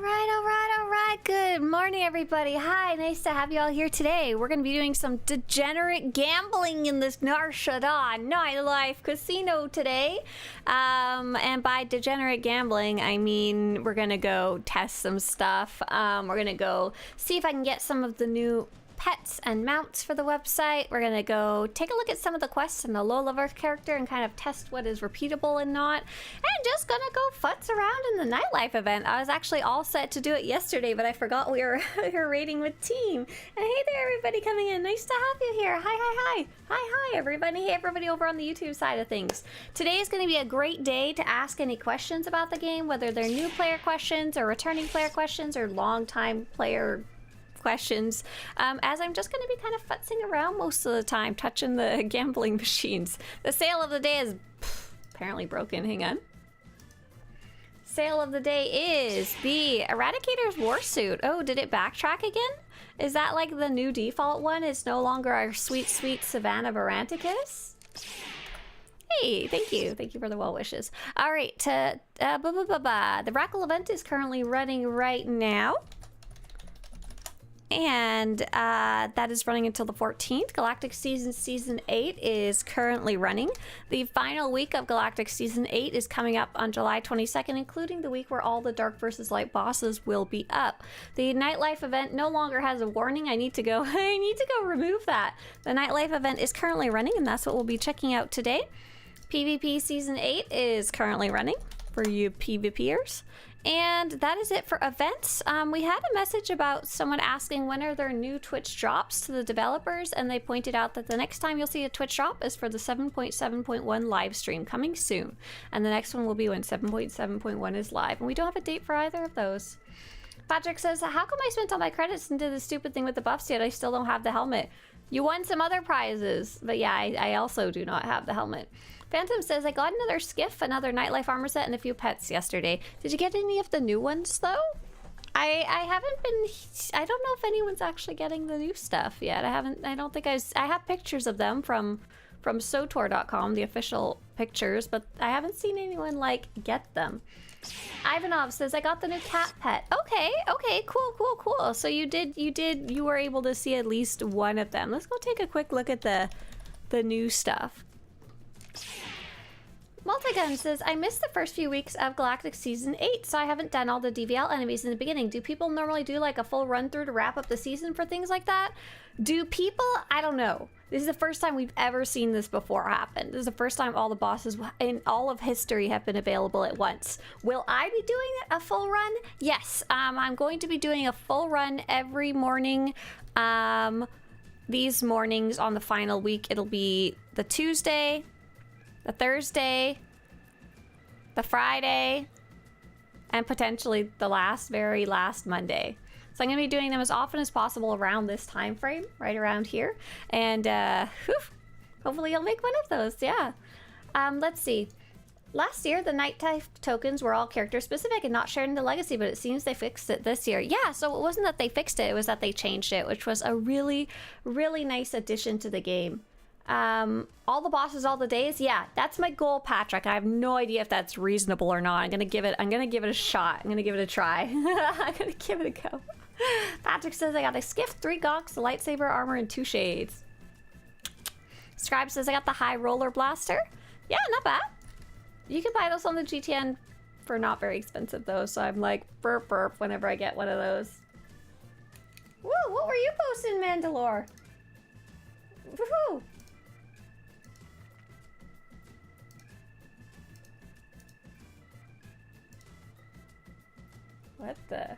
All right. Good morning, everybody. Hi, nice to have you all here today. We're going to be doing some degenerate gambling in this SWTOR Nightlife Casino today. And by degenerate gambling, I mean we're going to go test some stuff. We're going to go see if I can get some of the new pets and mounts for the website. We're gonna go take a look at some of the quests in the Lola Earth character and kind of test what is repeatable and not, and just gonna go futz around in the Nightlife event. I was actually all set to do it yesterday, but I forgot we were raiding with team. And hey there, everybody coming in, nice to have you here. Hi everybody. Hey everybody over on the YouTube side of things. Today is going to be a great day to ask any questions about the game, whether they're new player questions or returning player questions or long time player questions, as I'm just going to be kind of futzing around most of the time, touching the gambling machines. The sale of the day is apparently broken. Hang on. Sale of the day is the Eradicator's Warsuit. Oh, did it backtrack again? Is that like the new default one? It's no longer our sweet, sweet Savannah Varanticus? Hey, thank you. Thank you for the well wishes. All right, the Rackle event is currently running right now. And that is running until the 14th. Galactic Season 8 is currently running. The final week of Galactic Season 8 is coming up on July 22nd, including the week where all the Dark vs. Light bosses will be up. The Nightlife event no longer has a warning. I need to go remove that. The Nightlife event is currently running, and that's what we'll be checking out today. PvP Season 8 is currently running for you PvPers. And that is it for events. We had a message about someone asking when are there new Twitch drops to the developers, and they pointed out that the next time you'll see a Twitch drop is for the 7.7.1 live stream coming soon. And the next one will be when 7.7.1 is live. And we don't have a date for either of those. Patrick says, how come I spent all my credits and did the stupid thing with the buffs yet I still don't have the helmet? You won some other prizes. But yeah, I also do not have the helmet. Phantom says, I got another skiff, another Nightlife armor set, and a few pets yesterday. Did you get any of the new ones, though? I haven't been... I don't know if anyone's actually getting the new stuff yet. I don't think I have pictures of them from SWTOR.com, the official pictures, but I haven't seen anyone, like, get them. Ivanov says, I got the new cat pet. Okay, cool. So you were able to see at least one of them. Let's go take a quick look at the new stuff. Multigun says, I missed the first few weeks of Galactic Season 8, so I haven't done all the DVL enemies in the beginning. Do people normally do like a full run through to wrap up the season for things like that? Do people? I don't know. This is the first time we've ever seen this before happen. This is the first time all the bosses in all of history have been available at once. Will I be doing a full run? Yes, I'm going to be doing a full run every morning. These mornings on the final week, it'll be the Tuesday, the Thursday, the Friday, and potentially the very last Monday. So I'm going to be doing them as often as possible around this time frame, right around here. And hopefully you'll make one of those, yeah. Let's see. Last year, the Nightlife tokens were all character specific and not shared in the Legacy, but it seems they fixed it this year. Yeah, so it wasn't that they fixed it, it was that they changed it, which was a really, really nice addition to the game. All the bosses all the days, yeah, that's my goal, Patrick. I have no idea if that's reasonable or not. I'm gonna give it a shot. I'm gonna give it a try. I'm gonna give it a go. Patrick says, I got a skiff, 3 gonks, a lightsaber, armor, and 2 shades. Scribe says, I got the high roller blaster. Yeah, not bad. You can buy those on the GTN for not very expensive though, so I'm like burp whenever I get one of those. Woo, what were you posting, Mandalore? Woohoo! What the?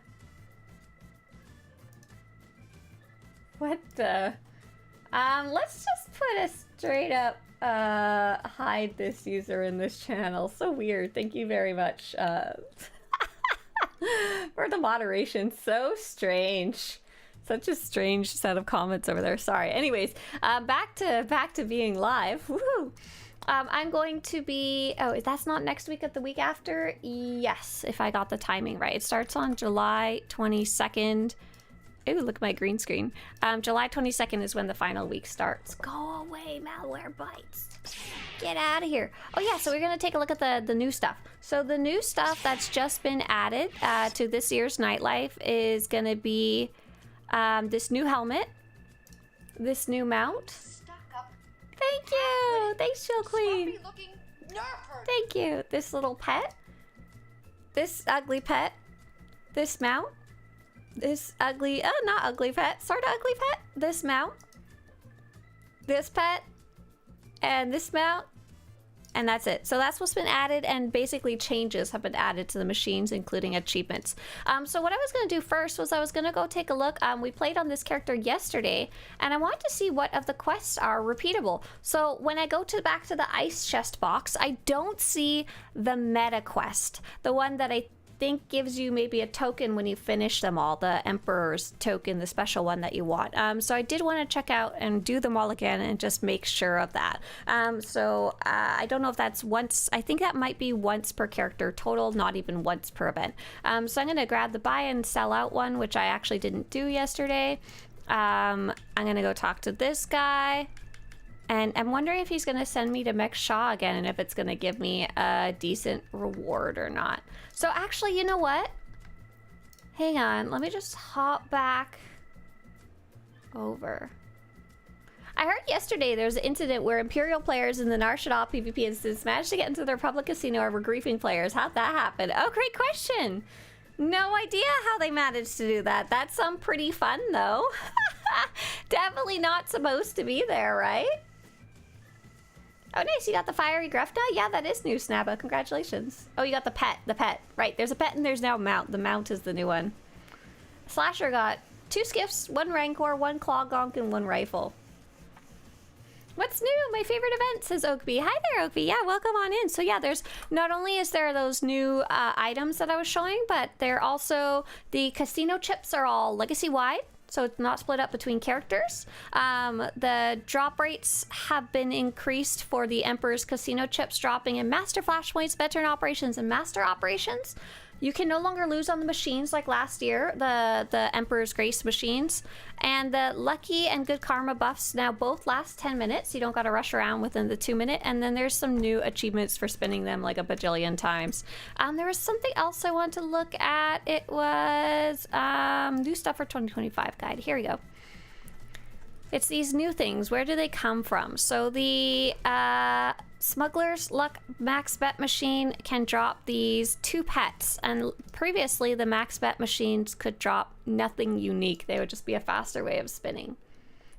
Let's just put a straight up, hide this user in this channel. So weird. Thank you very much, for the moderation. So strange. Such a strange set of comments over there. Sorry. Anyways, back to being live. Woohoo! I'm going to be... Oh, that's not next week, at the week after? Yes, if I got the timing right. It starts on July 22nd. Ooh, look at my green screen. July 22nd is when the final week starts. Go away, malware bites. Get out of here. Oh yeah, so we're gonna take a look at the new stuff. So the new stuff that's just been added to this year's Nightlife is gonna be this new helmet, this new mount. Thank you. Thanks, Jill Queen. Thank you. This little pet, this ugly pet, this mount, this ugly, not ugly pet, sort of ugly pet, this mount, this pet, and this mount, and that's it. So that's what's been added, and basically changes have been added to the machines, including achievements. So what I was going to do first was I was going to go take a look. We played on this character yesterday, and I wanted to see what of the quests are repeatable. So when I go back to the ice chest box, I don't see the meta quest, the one that I think gives you maybe a token when you finish them all, the Emperor's token, the special one that you want. So I did want to check out and do them all again and just make sure of that. I don't know if that's once, I think that might be once per character total, not even once per event. So I'm going to grab the buy and sell out one, which I actually didn't do yesterday. I'm going to go talk to this guy. And I'm wondering if he's going to send me to Mech Shaw again and if it's going to give me a decent reward or not. So actually, you know what? Hang on. Let me just hop back over. I heard yesterday there was an incident where Imperial players in the SWTOR PvP instance managed to get into the Republic Casino and were griefing players. How'd that happen? Oh, great question. No idea how they managed to do that. That's pretty fun, though. Definitely not supposed to be there, right? Oh, nice. You got the fiery Grefna? Yeah, that is new, Snabba. Congratulations. Oh, you got the pet. The pet. Right. There's a pet and there's now a mount. The mount is the new one. Slasher got 2 skiffs, 1 rancor, 1 claw gonk, and 1 rifle. What's new? My favorite event, says Oakby. Hi there, Oakby. Yeah, welcome on in. So yeah, there's not only is there those new items that I was showing, but they're also the casino chips are all legacy wide. So it's not split up between characters. The drop rates have been increased for the Emperor's Casino chips dropping in Master Flashpoints, Veteran Operations, and Master Operations. You can no longer lose on the machines like last year, the Emperor's Grace machines. And the Lucky and Good Karma buffs now both last 10 minutes. You don't got to rush around within the 2 minute. And then there's some new achievements for spinning them like a bajillion times. There was something else I wanted to look at. It was new stuff for 2025 guide. Here we go. It's these new things. Where do they come from? So the Smuggler's Luck Max Bet Machine can drop these 2 pets. And previously, the Max Bet machines could drop nothing unique. They would just be a faster way of spinning.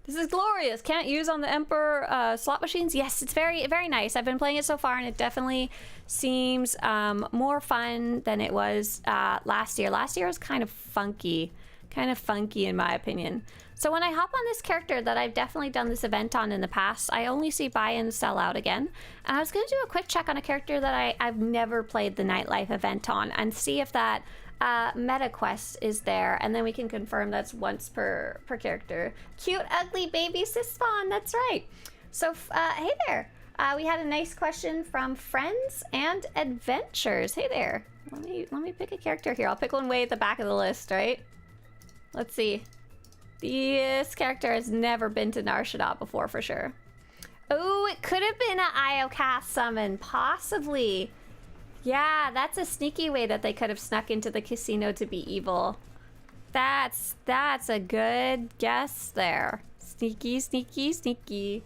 This is glorious. Can't use on the Emperor slot machines? Yes, it's very, very nice. I've been playing it so far, and it definitely seems more fun than it was last year. Last year was kind of funky in my opinion. So when I hop on this character that I've definitely done this event on in the past, I only see buy and sell out again. And I was going to do a quick check on a character that I've never played the Nightlife event on and see if that meta quest is there, and then we can confirm that's once per character. Cute, ugly baby sis spawn, that's right. So hey there. We had a nice question from Friends and Adventures. Hey there. Let me pick a character here. I'll pick one way at the back of the list, right? Let's see. This character has never been to SWTOR before for sure. Oh, it could have been an IOcast summon, possibly. Yeah, that's a sneaky way that they could have snuck into the casino to be evil. That's a good guess there. Sneaky, sneaky, sneaky.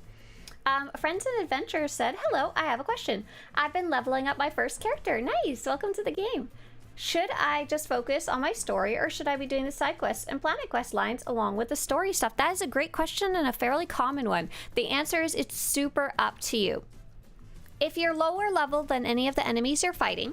Friends and Adventures said, hello, I have a question. I've been leveling up my first character. Nice, welcome to the game. Should I just focus on my story, or should I be doing the side quests and planet quest lines along with the story stuff? That is a great question and a fairly common one. The answer is it's super up to you. If you're lower level than any of the enemies you're fighting,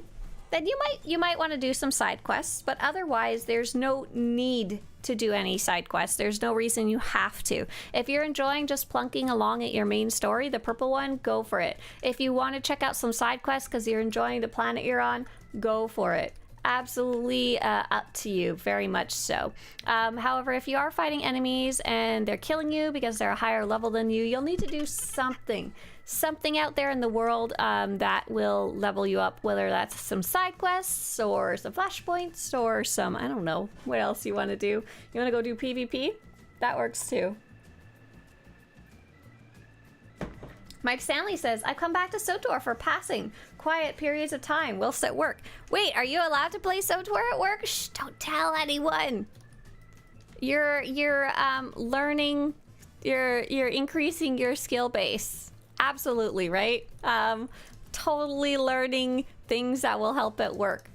then you might want to do some side quests, but otherwise there's no need to do any side quests. There's no reason you have to. If you're enjoying just plunking along at your main story, the purple one, go for it. If you want to check out some side quests because you're enjoying the planet you're on, go for it. Absolutely up to you, very much so. However, if you are fighting enemies and they're killing you because they're a higher level than you, you'll need to do something something out there in the world that will level you up, whether that's some side quests or some flashpoints or some, I don't know, what else you want to do. You want to go do PvP? That works too. Mike Stanley says, I've come back to SWTOR for passing quiet periods of time whilst at work. Wait, are you allowed to play SWTOR at work? Shh, don't tell anyone. You're learning, you're increasing your skill base. Absolutely, right? Totally learning things that will help at work.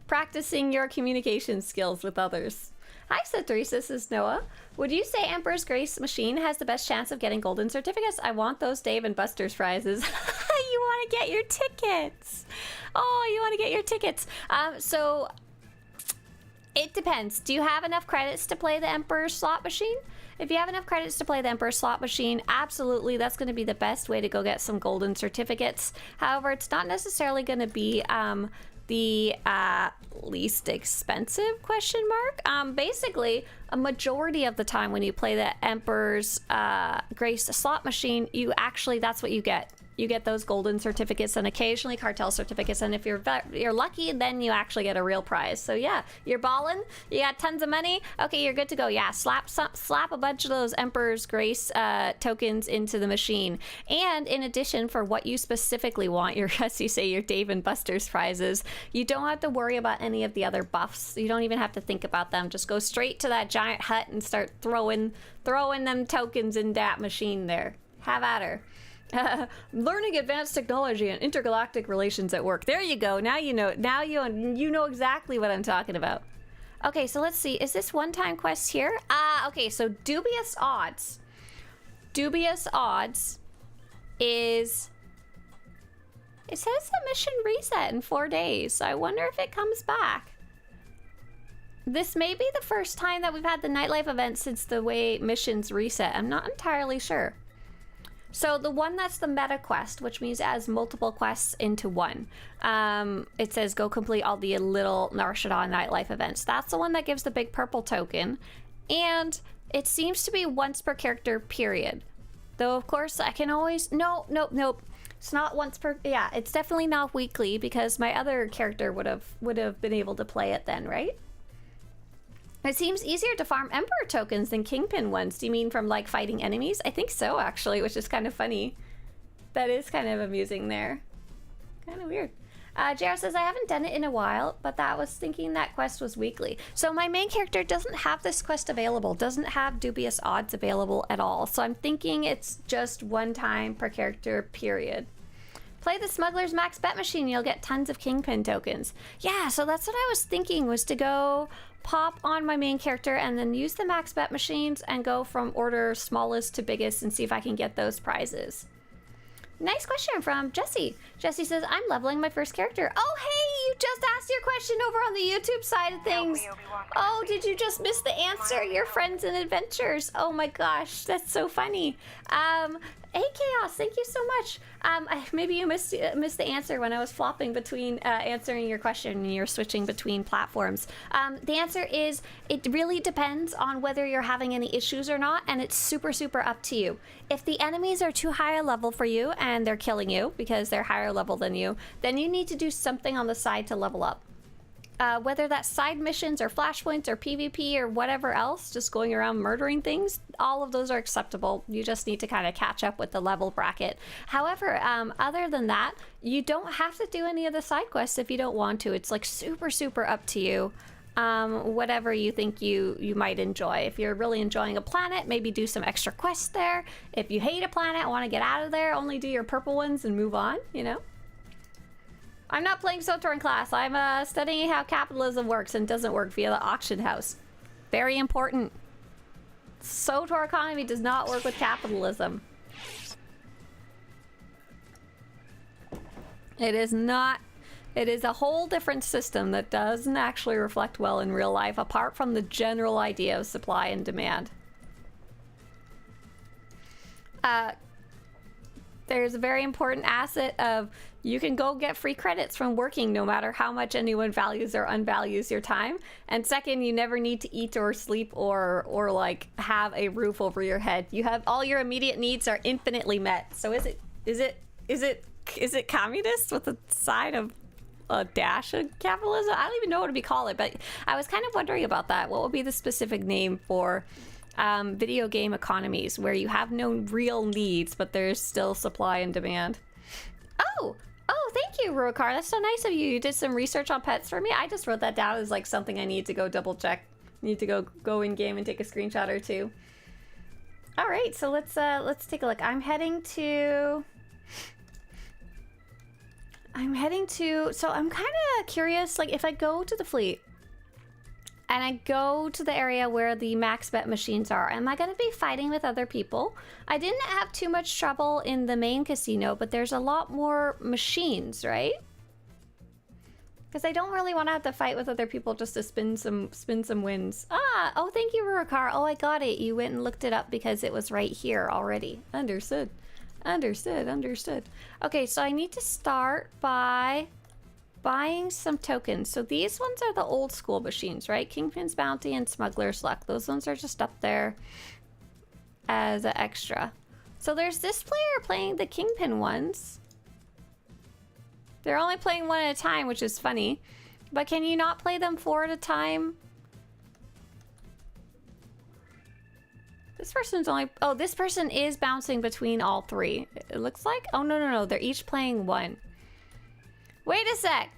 Practicing your communication skills with others. Hi, Swtorista, this is Noah. Would you say Emperor's Grace Machine has the best chance of getting golden certificates? I want those Dave and Buster's prizes. You want to get your tickets. Oh, you want to get your tickets. So it depends. Do you have enough credits to play the Emperor's slot machine? If you have enough credits to play the Emperor's slot machine, absolutely, that's going to be the best way to go get some golden certificates. However, it's not necessarily going to be the least expensive question mark. Basically, a majority of the time when you play the Emperor's Grace slot machine, you actually, that's what you get. You get those golden certificates and occasionally cartel certificates, and if you're lucky, then you actually get a real prize. So yeah, you're balling, you got tons of money, okay, you're good to go. Yeah, slap a bunch of those Emperor's Grace tokens into the machine. And in addition, for what you specifically want, your, as you say, your Dave and Buster's prizes, you don't have to worry about any of the other buffs. You don't even have to think about them. Just go straight to that giant hut and start throwing them tokens in that machine there. Have at her. Learning advanced technology and intergalactic relations at work. There you go. Now you know. Now you know exactly what I'm talking about. Okay, so let's see. Is this one-time quest here? Okay, so dubious odds. Dubious odds is... It says the mission reset in 4 days, so I wonder if it comes back. This may be the first time that we've had the Nightlife event since the way missions reset. I'm not entirely sure. So the one that's the meta quest, which means it adds multiple quests into one. It says go complete all the little Nar Shaddaa Nightlife events. That's the one that gives the big purple token. And it seems to be once per character, period. Though, of course, I can always... Nope. It's not once per... Yeah, it's definitely not weekly because my other character would have been able to play it then, right? It seems easier to farm Emperor tokens than Kingpin ones. Do you mean from, like, fighting enemies? I think so, actually, which is kind of funny. That is kind of amusing there. Kind of weird. JR says, I haven't done it in a while, but that was thinking that quest was weekly. So my main character doesn't have this quest available, doesn't have dubious odds available at all. So I'm thinking it's just one time per character, period. Play the Smuggler's Max Bet Machine, you'll get tons of Kingpin tokens. Yeah, so that's what I was thinking, was to go pop on my main character and then use the Max Bet Machines and go from order smallest to biggest and see if I can get those prizes. Nice question from Jesse. Jesse says, I'm leveling my first character. Oh, hey, you just asked your question over on the YouTube side of things. Oh, did you just miss the answer? Your friends and adventures. Oh my gosh, that's so funny. Hey, Chaos, thank you so much. Maybe you missed the answer when I was flopping between answering your question and you're switching between platforms. The answer is, it really depends on whether you're having any issues or not, and it's super, super up to you. If the enemies are too high a level for you and they're killing you because they're higher level than you, then you need to do something on the side to level up. Whether that's side missions or flashpoints or PvP or whatever else, just going around murdering things, all of those are acceptable. You just need to kind of catch up with the level bracket. However, other than that, you don't have to do any of the side quests if you don't want to. It's like super, super up to you. Whatever you think you might enjoy. If you're really enjoying a planet, maybe do some extra quests there. If you hate a planet, want to get out of there, only do your purple ones and move on, you know? I'm not playing SWTOR in class. I'm studying how capitalism works and doesn't work via the auction house. Very important. SWTOR economy does not work with capitalism. It is not. It is a whole different system that doesn't actually reflect well in real life, apart from the general idea of supply and demand. There's a very important asset of you can go get free credits from working no matter how much anyone values or unvalues your time. And second, you never need to eat or sleep or like have a roof over your head. You have all your immediate needs are infinitely met. So is it Is it communist with a side of a dash of capitalism? I don't even know what to call it, but I was kind of wondering about that. What would be the specific name for video game economies where you have no real needs, but there's still supply and demand? Oh, thank you, Ruakar. That's so nice of you. You did some research on pets for me. I just wrote that down as like something I need to go double check. Need to go in game and take a screenshot or two. All right, so let's take a look. I'm heading to. So I'm kind of curious, like if I go to the fleet and I go to the area where the max bet machines are, am I going to be fighting with other people? I didn't have too much trouble in the main casino, but there's a lot more machines, right? Because I don't really want to have to fight with other people just to spin some wins. Oh, thank you, Ruakar. Oh, I got it. You went and looked it up because it was right here already. Understood. Okay, so I need to start by buying some tokens. So these ones are the old school machines, right? Kingpin's Bounty and Smuggler's Luck. Those ones are just up there as an extra. So there's this player playing the Kingpin ones. They're only playing one at a time, which is funny. But can you not play them 4 at a time? This person's only... Oh, this person is bouncing between all 3. It looks like... Oh, no. They're each playing 1. Wait a sec.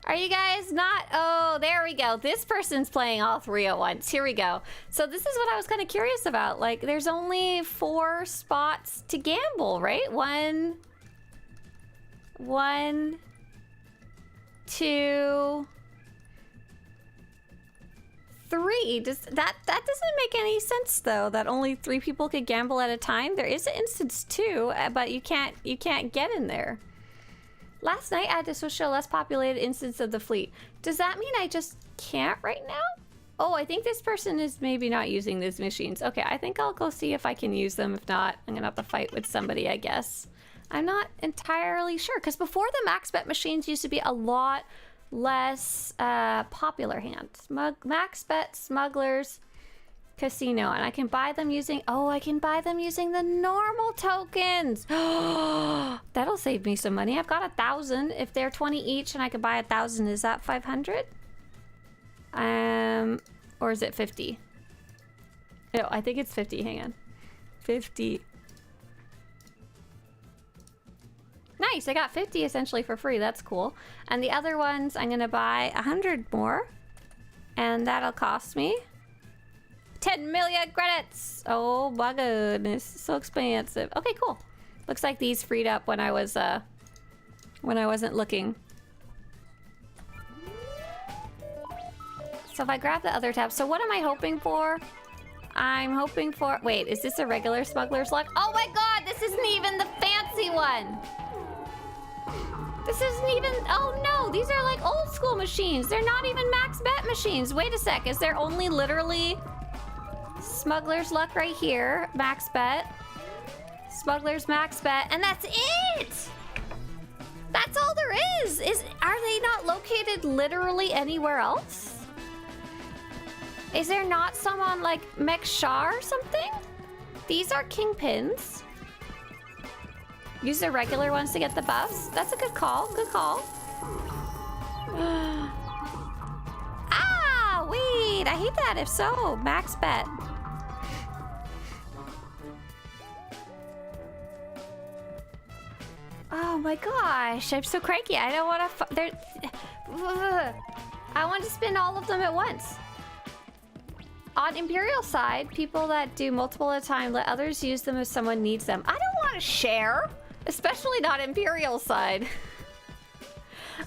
Are you guys not... Oh, there we go. This person's playing all 3 at once. Here we go. So this is what I was kind of curious about. Like, there's only 4 spots to gamble, right? 1, 2, 3. That doesn't make any sense though, that only 3 people could gamble at a time. There is an instance too, but you can't get in there. Last night I had to switch to a less populated instance of the fleet. Does that mean I just can't right now? Oh, I think this person is maybe not using these machines. Okay, I think I'll go see if I can use them. If not, I'm gonna have to fight with somebody, I guess. I'm not entirely sure, because before the max bet machines used to be a lot less popular max bet smugglers casino, and I can buy them using the normal tokens. That'll save me some money. I've got 1,000. If they're 20 each and I can buy 1,000, is that 500? Or is it 50? No, I think it's 50. Hang on. 50. Nice, I got 50 essentially for free. That's cool. And the other ones, I'm gonna buy 100 more. And that'll cost me 10 million credits. Oh my goodness, so expensive. Okay, cool. Looks like these freed up when I was when I wasn't looking. So if I grab the other tab, so what am I hoping for? I'm hoping for, wait, is this a regular Smuggler's Luck? Oh my god, this isn't even the fancy one. This isn't even, oh no, these are like old school machines. They're not even max bet machines. Wait a sec, is there only literally Smuggler's Luck right here, max bet, Smuggler's max bet, and that's it? That's all there is. Are they not located literally anywhere else? Is there not some on like Mech Shah or something? These are Kingpins. Use the regular ones to get the buffs. That's a good call. Good call. Ah, wait. I hate that. If so, max bet. Oh my gosh. I'm so cranky. I don't want to... I want to spin all of them at once. On Imperial side, people that do multiple at a time let others use them if someone needs them. I don't want to share. Especially not Imperial side.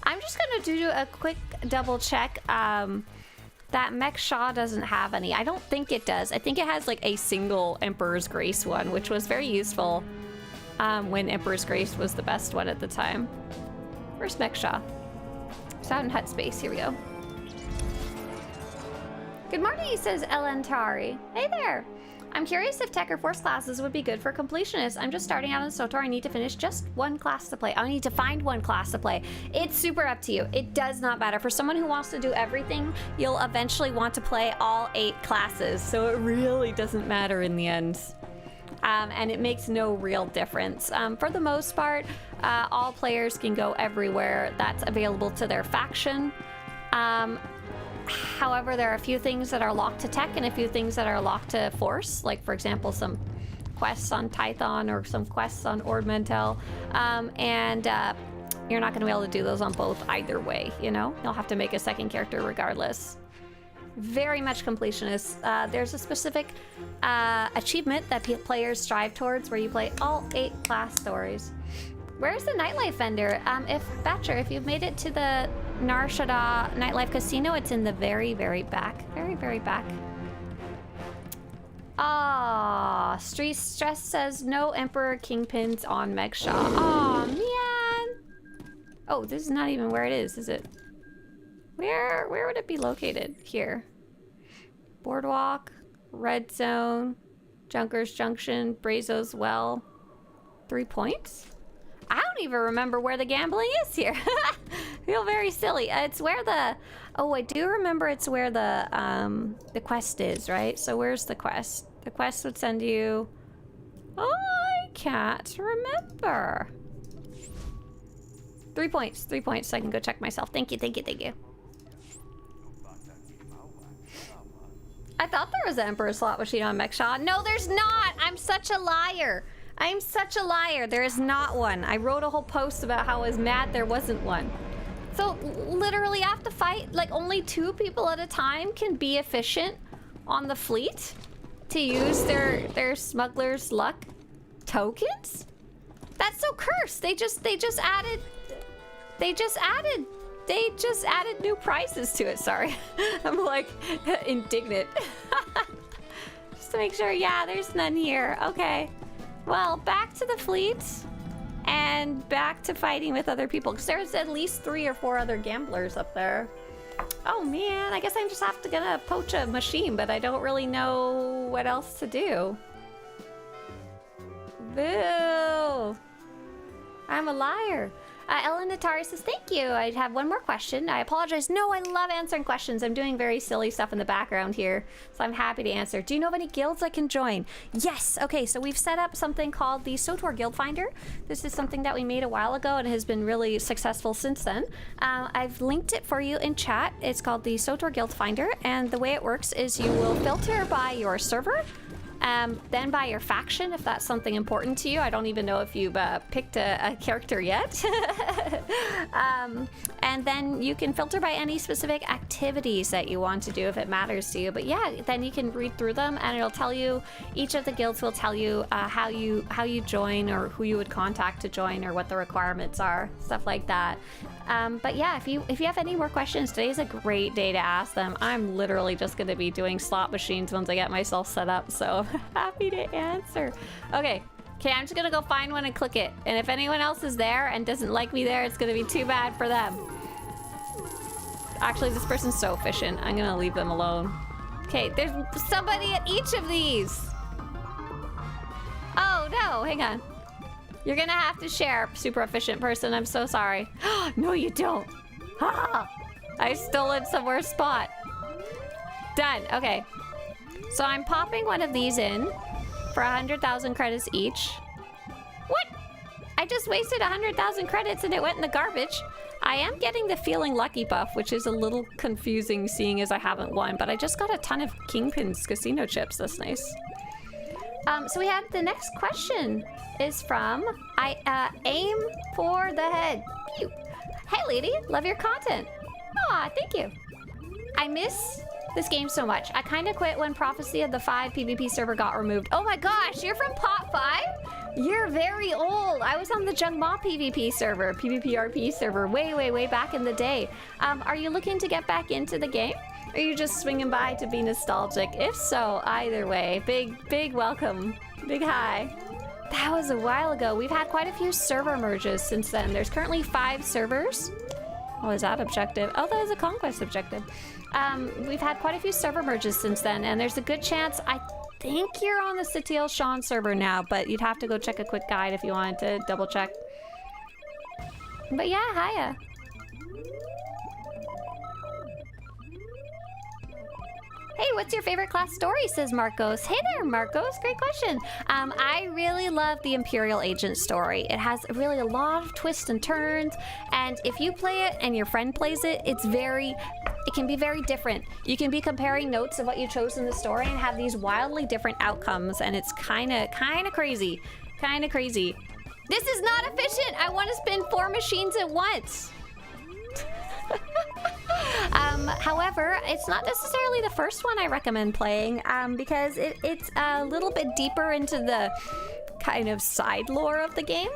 I'm just gonna do a quick double check. That Mech Shah doesn't have any. I don't think it does. I think it has like a single Emperor's Grace one, which was very useful when Emperor's Grace was the best one at the time. Where's Mech Shah? It's out in Hut Space. Here we go. Good morning, says Ellen Tari. Hey there. I'm curious if tech or force classes would be good for completionists. I'm just starting out in SWTOR. I need to finish just one class to play. I need to find one class to play. It's super up to you. It does not matter. For someone who wants to do everything, you'll eventually want to play all 8 classes. So it really doesn't matter in the end. and it makes no real difference. For the most part, all players can go everywhere that's available to their faction. However, there are a few things that are locked to tech and a few things that are locked to force, like for example some quests on Tython or some quests on Ord Mantell, and you're not going to be able to do those on both either way, you know? You'll have to make a second character regardless. Very much completionist. There's a specific achievement that players strive towards where you play all 8 class stories. Where's the Nightlife vendor? If you've made it to the Nar Shaddaa Nightlife Casino, it's in the very, very back. Very, very back. Ah, Street Stress says no Emperor Kingpins on Megshaw. Aw, man. Oh, this is not even where it is it? Where would it be located? Here. Boardwalk, Red Zone, Junkers Junction, Brazo's Well. 3 points? I don't even remember where the gambling is here. I feel very silly. It's where the... Oh, I do remember it's where the quest is, right? So where's the quest? The quest would send you... Oh, I can't remember. 3 points. 3 points so I can go check myself. Thank you, thank you, thank you. I thought there was an Emperor slot machine on Megshaw. No, there's not! I'm such a liar. I'm such a liar. There is not one. I wrote a whole post about how I was mad there wasn't one. So literally I have to fight, like only 2 people at a time can be efficient on the fleet to use their smuggler's luck tokens? That's so cursed. They just added new prizes to it. Sorry. I'm like indignant. Just to make sure, yeah, there's none here. Okay. Well, back to the fleet and back to fighting with other people, because there's at least 3 or 4 other gamblers up there. Oh man, I guess I'm just gonna poach a machine, but I don't really know what else to do. Boo! I'm a liar. Ellen Natari says, thank you. I have one more question. I apologize. No, I love answering questions. I'm doing very silly stuff in the background here, so I'm happy to answer. Do you know of any guilds I can join? Yes. Okay, so we've set up something called the SWTOR Guild Finder. This is something that we made a while ago and has been really successful since then. I've linked it for you in chat. It's called the SWTOR Guild Finder, and the way it works is you will filter by your server, then by your faction, if that's something important to you. I don't even know if you've picked a character yet. And then you can filter by any specific activities that you want to do if it matters to you. But yeah, then you can read through them and it'll tell you, each of the guilds will tell you how you join or who you would contact to join or what the requirements are, stuff like that. But yeah, if you have any more questions, today's a great day to ask them. I'm literally just going to be doing slot machines once I get myself set up, so happy to answer. Okay, I'm just gonna go find one and click it. And if anyone else is there and doesn't like me there, it's gonna be too bad for them. Actually, this person's so efficient. I'm gonna leave them alone. Okay, there's somebody at each of these. Oh no, hang on. You're gonna have to share, super efficient person. I'm so sorry. No, you don't. I stole it somewhere spot. Done, okay. So I'm popping one of these in for 100,000 credits each. What? I just wasted 100,000 credits and it went in the garbage. I am getting the feeling lucky buff, which is a little confusing seeing as I haven't won, but I just got a ton of Kingpin's casino chips. That's nice. So we have the next question is from Aim for the Head. Pew. Hey lady, love your content. Aw, thank you. I miss this game so much. I kind of quit when Prophecy of the 5 PvP server got removed. Oh my gosh, you're from Pot 5? You're very old. I was on the Jungma PvP server, PvPRP server, way back in the day. Are you looking to get back into the game? Or are you just swinging by to be nostalgic? If so, either way, big welcome. Big hi. That was a while ago. We've had quite a few server merges since then. There's currently 5 servers. Oh, is that objective? Oh, that is a conquest objective. We've had quite a few server merges since then, and there's a good chance, I think you're on the Satil Sean server now, but you'd have to go check a quick guide if you wanted to double check. But yeah, hiya. Hey, what's your favorite class story, says Marcos. Hey there, Marcos. Great question. I really love the Imperial Agent story. It has really a lot of twists and turns, and if you play it and your friend plays it, it can be very different. You can be comparing notes of what you chose in the story and have these wildly different outcomes, and it's kind of crazy. Kind of crazy. This is not efficient. I want to spin 4 machines at once. However, it's not necessarily the first one I recommend playing, because it's a little bit deeper into the kind of side lore of the game.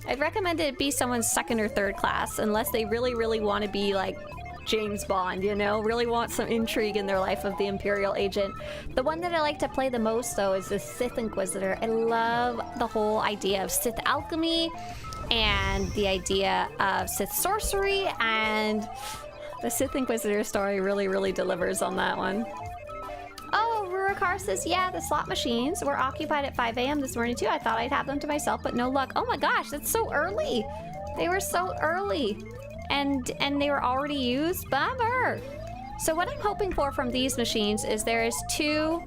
I'd recommend it be someone's second or third class, unless they really want to be like James Bond, you know, really want some intrigue in their life of the Imperial Agent. The one that I like to play the most, though, is the Sith Inquisitor. I love the whole idea of Sith alchemy and the idea of Sith sorcery, and the Sith Inquisitor story really delivers on that one. Oh, Rurikar says, yeah, the slot machines were occupied at 5 a.m. this morning too. I thought I'd have them to myself, but no luck. Oh my gosh, that's so early. They were so early. And they were already used? Bummer. So what I'm hoping for from these machines is there is 2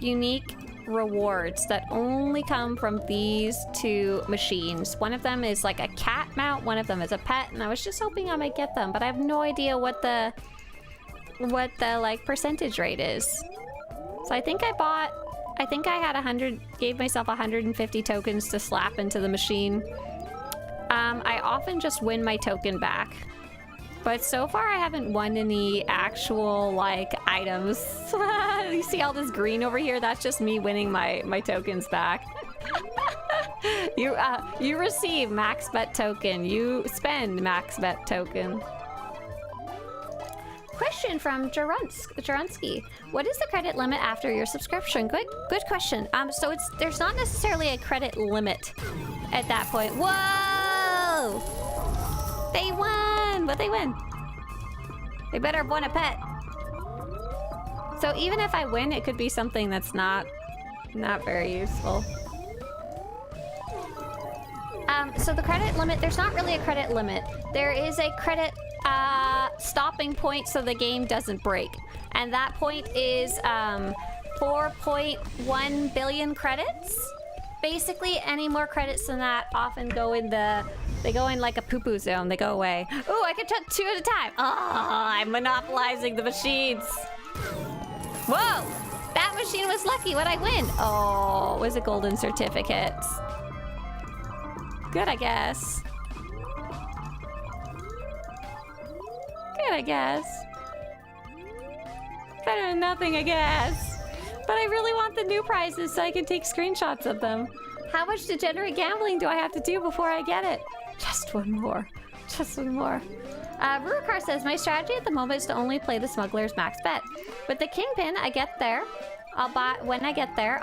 unique rewards that only come from these 2 machines. One of them is like a cat mount, one of them is a pet, and I was just hoping I might get them, but I have no idea what the like percentage rate is. So I think I had gave myself 150 tokens to slap into the machine. I often just win my token back, but so far I haven't won any actual like items. You see all this green over here? That's just me winning my tokens back. You receive max bet token. You spend max bet token. Question from Jarunsky. What is the credit limit after your subscription? Good question. So there's not necessarily a credit limit at that point. Whoa! They won! What'd they win? They better have won a pet. So even if I win, it could be something that's not very useful. So the credit limit, there's not really a credit limit. There is a credit stopping point so the game doesn't break. And that point is 4.1 billion credits. Basically, any more credits than that often go in like a poo-poo zone. They go away. Ooh, I can touch 2 at a time. Oh, I'm monopolizing the machines. Whoa, that machine was lucky. What'd I win? Oh, it was a golden certificate. Good, I guess. Good, I guess. Better than nothing, I guess. But I really want the new prizes so I can take screenshots of them. How much degenerate gambling do I have to do before I get it? Just one more. Just one more. Rurikar says, my strategy at the moment is to only play the Smuggler's Max Bet. With the Kingpin, when I get there, I'll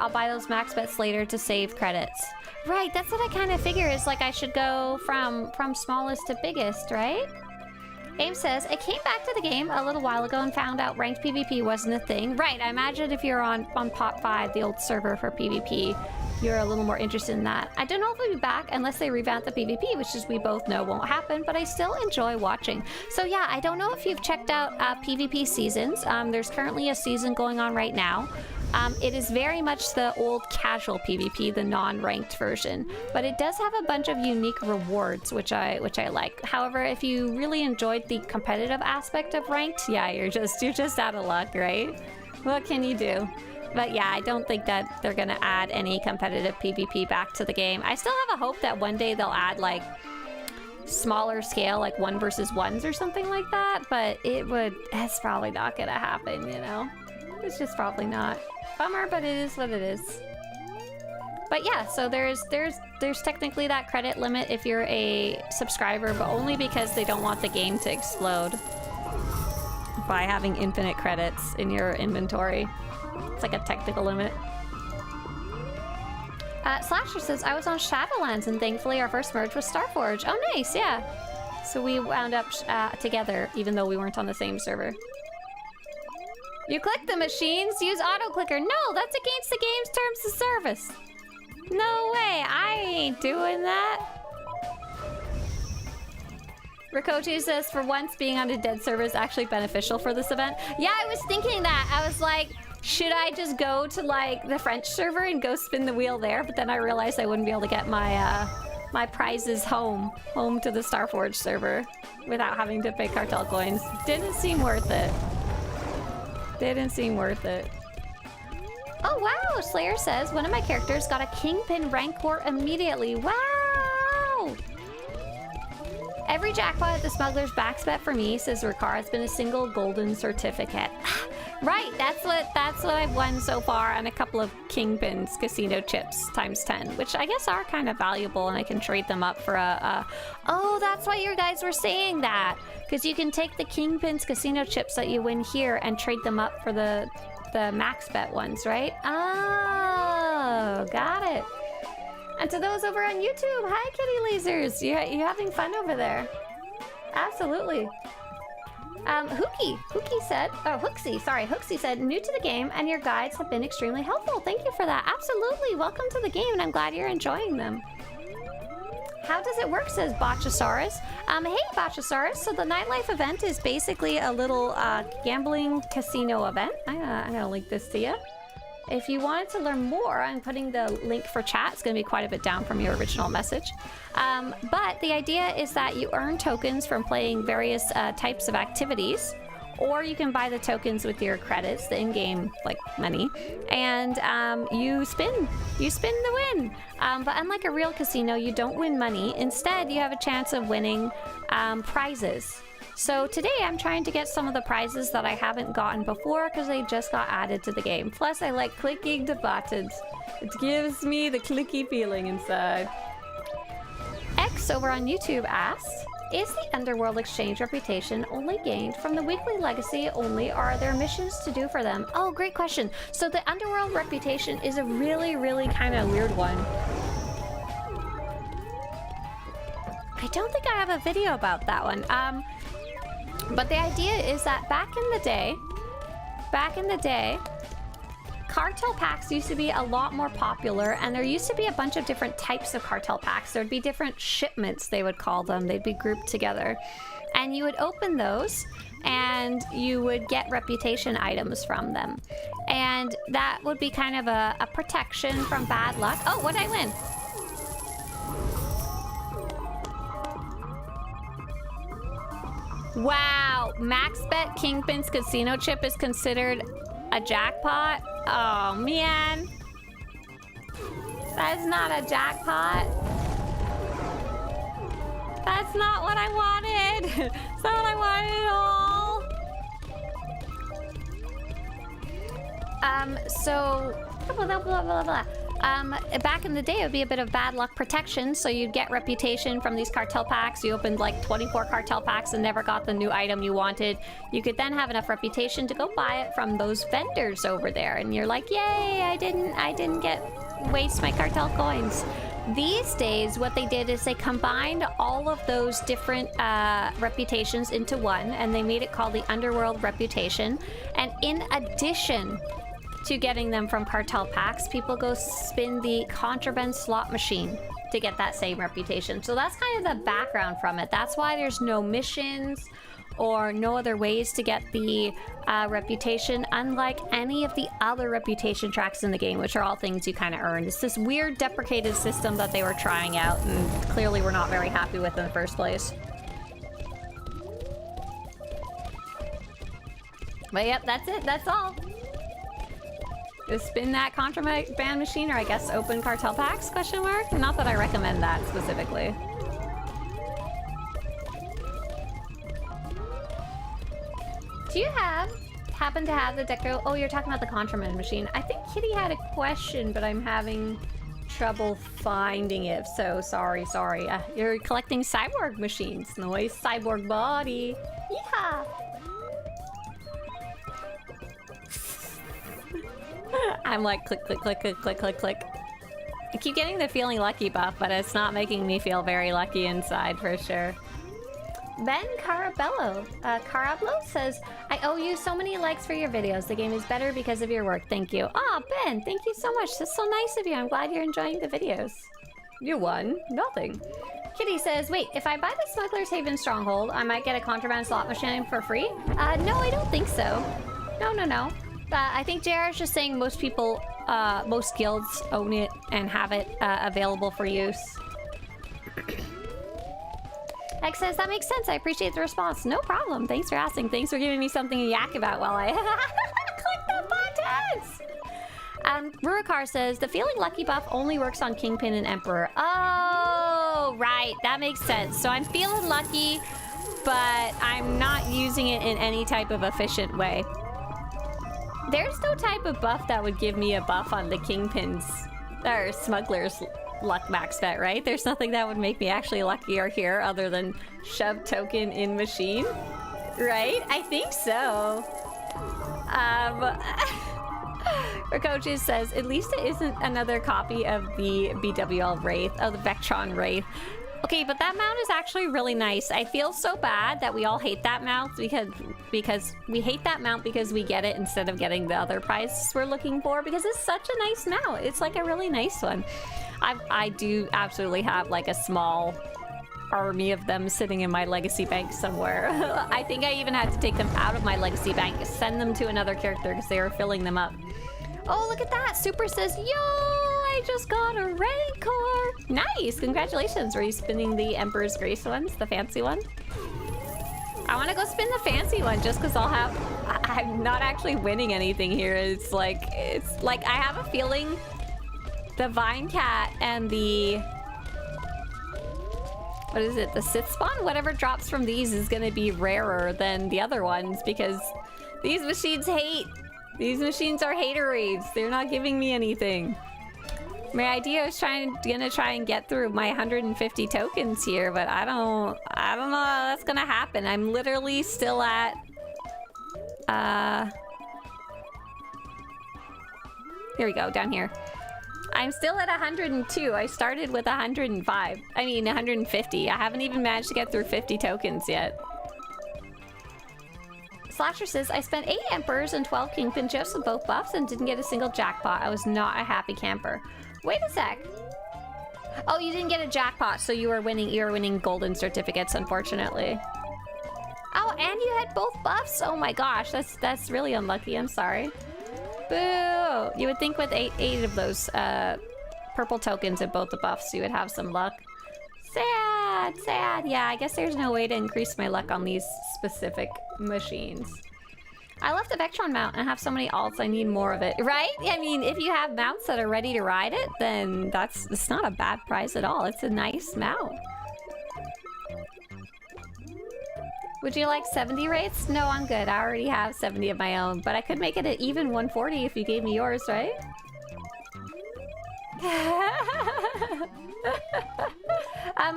buy those max bets later to save credits. Right, that's what I kind of figure is like I should go from smallest to biggest, right? Abe says, I came back to the game a little while ago and found out ranked PvP wasn't a thing. Right, I imagine if you're on Pot 5, the old server for PvP, you're a little more interested in that. I don't know if we'll be back unless they revamp the PvP, which is we both know won't happen, but I still enjoy watching. So yeah, I don't know if you've checked out PvP seasons. There's currently a season going on right now. It is very much the old casual PvP, the non-ranked version, but it does have a bunch of unique rewards, which I like. However, if you really enjoyed the competitive aspect of ranked, yeah, you're just out of luck, right? What can you do? But yeah, I don't think that they're gonna add any competitive PvP back to the game. I still have a hope that one day they'll add like smaller scale, like 1 versus 1s or something like that, but it's probably not gonna happen, you know? It's just probably not. Bummer, but it is what it is. But yeah, so there's technically that credit limit if you're a subscriber, but only because they don't want the game to explode by having infinite credits in your inventory. It's like a technical limit. Slasher says, I was on Shadowlands and thankfully our first merge was Starforge. Oh nice, yeah. So we wound up together even though we weren't on the same server. You click the machines, use auto clicker. No, that's against the game's terms of service. No way, I ain't doing that. Rikochi says, for once, being on a dead server is actually beneficial for this event. Yeah, I was thinking that. I was like, should I just go to, like, the French server and go spin the wheel there? But then I realized I wouldn't be able to get my, my prizes home to the Starforge server without having to pay cartel coins. Didn't seem worth it. Didn't seem worth it. Oh, wow! Slayer says, one of my characters got a Kingpin Rancor immediately. Wow! Every jackpot at the Smuggler's Back's bet for me, says Ricard, has been a single golden certificate. Right, that's what I've won so far on a couple of Kingpin's casino chips times 10, which I guess are kind of valuable, and I can trade them up for a oh, that's why you guys were saying that, because you can take the Kingpin's casino chips that you win here and trade them up for the max bet ones, right? Oh, got it. And to those over on YouTube, hi kitty lasers. You having fun over there? Absolutely. Hooksy said, new to the game and your guides have been extremely helpful. Thank you for that. Absolutely. Welcome to the game and I'm glad you're enjoying them. How does it work, says Botchasaurus. Hey Botchasaurus, so the Nightlife event is basically a little gambling casino event. I'm gonna link this to you. If you wanted to learn more, I'm putting the link for chat. It's going to be quite a bit down from your original message. But the idea is that you earn tokens from playing various types of activities, or you can buy the tokens with your credits, the in-game like money, and you spin the win. But unlike a real casino, you don't win money. Instead, you have a chance of winning prizes. So today I'm trying to get some of the prizes that I haven't gotten before because they just got added to the game. Plus I like clicking the buttons. It gives me the clicky feeling inside. X over on YouTube asks, is the Underworld Exchange reputation only gained from the weekly legacy only, or are there missions to do for them? Oh, great question. So the Underworld reputation is a really, really kind of weird one. I don't think I have a video about that one. But the idea is that back in the day, cartel packs used to be a lot more popular, and there used to be a bunch of different types of cartel packs. There'd be different shipments, they would call them. They'd be grouped together. And you would open those, and you would get reputation items from them. And that would be kind of a protection from bad luck. Oh, what'd I win? Wow, max bet Kingpin's casino chip is considered a jackpot? Oh man. That's not a jackpot. That's not what I wanted. It's not what I wanted at all. So blah, blah, blah, blah, blah. Back in the day, it would be a bit of bad luck protection, so you'd get reputation from these cartel packs. You opened like 24 cartel packs and never got the new item you wanted. You could then have enough reputation to go buy it from those vendors over there, and you're like, yay, I didn't waste my cartel coins. These days, what they did is they combined all of those different reputations into one, and they made it called the Underworld Reputation. And in addition to getting them from cartel packs, people go spin the contraband slot machine to get that same reputation. So that's kind of the background from it. That's why there's no missions or no other ways to get the reputation, unlike any of the other reputation tracks in the game, which are all things you kind of earn. It's this weird deprecated system that they were trying out and clearly were not very happy with in the first place. But yep, that's it. That's all. Just spin that contraband machine, or I guess open cartel packs, question mark? Not that I recommend that specifically. Do you happen to have the deco? Oh, you're talking about the contraband machine. I think Kitty had a question, but I'm having trouble finding it. So sorry. You're collecting cyborg machines. Nice cyborg body. Yeehaw! I'm like click, click, click, click, click, click, click. I keep getting the feeling lucky buff, but it's not making me feel very lucky inside for sure. Ben Carabello says, I owe you so many likes for your videos. The game is better because of your work. Thank you. Ah, Ben, thank you so much. That's so nice of you. I'm glad you're enjoying the videos. You won? Nothing. Kitty says, wait, if I buy the Smuggler's Haven Stronghold, I might get a contraband slot machine for free? No, I don't think so. No. I think JR is just saying most people, most guilds own it and have it available for use. X says, that makes sense. I appreciate the response. No problem. Thanks for asking. Thanks for giving me something to yak about while I click the buttons. Rurikar says, the feeling lucky buff only works on Kingpin and Emperor. Oh, right. That makes sense. So I'm feeling lucky, but I'm not using it in any type of efficient way. There's no type of buff that would give me a buff on the Kingpin's or Smuggler's luck max bet, right? There's nothing that would make me actually luckier here other than shove token in machine, right? I think so. Rakochi says, at least it isn't another copy of the BWL Wraith, of the Vectron Wraith. Okay, but that mount is actually really nice. I feel so bad that we all hate that mount because we hate that mount because we get it instead of getting the other prizes we're looking for, because it's such a nice mount. It's like a really nice one. I do absolutely have like a small army of them sitting in my legacy bank somewhere. I think I even had to take them out of my legacy bank, send them to another character because they were filling them up. Oh, look at that. Super says, yo, I just got a Rancor. Nice. Congratulations. Were you spinning the Emperor's Grace ones, the fancy one? I want to go spin the fancy one just because I'm not actually winning anything here. It's like I have a feeling the Vine Cat and the, what is it, the Sith Spawn? Whatever drops from these is going to be rarer than the other ones because these machines hate. These machines are haterades. They're not giving me anything. My idea is gonna try and get through my 150 tokens here, but I don't know how that's gonna happen. I'm literally still at here we go, down here. I'm still at 102. I started with 105. I mean 150. I haven't even managed to get through 50 tokens yet. Slasher says, I spent 8 Emperors and 12 Kingpin gifs with both buffs and didn't get a single jackpot. I was not a happy camper. Wait a sec. Oh, you didn't get a jackpot, so you were winning golden certificates, unfortunately. Oh, and you had both buffs? Oh my gosh, that's really unlucky. I'm sorry. Boo! You would think with eight of those purple tokens and both the buffs, you would have some luck. Sad, sad. Yeah, I guess there's no way to increase my luck on these specific machines. I left the Vectron mount and have so many alts, I need more of it. Right? I mean, if you have mounts that are ready to ride it, then it's not a bad price at all. It's a nice mount. Would you like 70 rates? No, I'm good. I already have 70 of my own, but I could make it an even 140 if you gave me yours, right?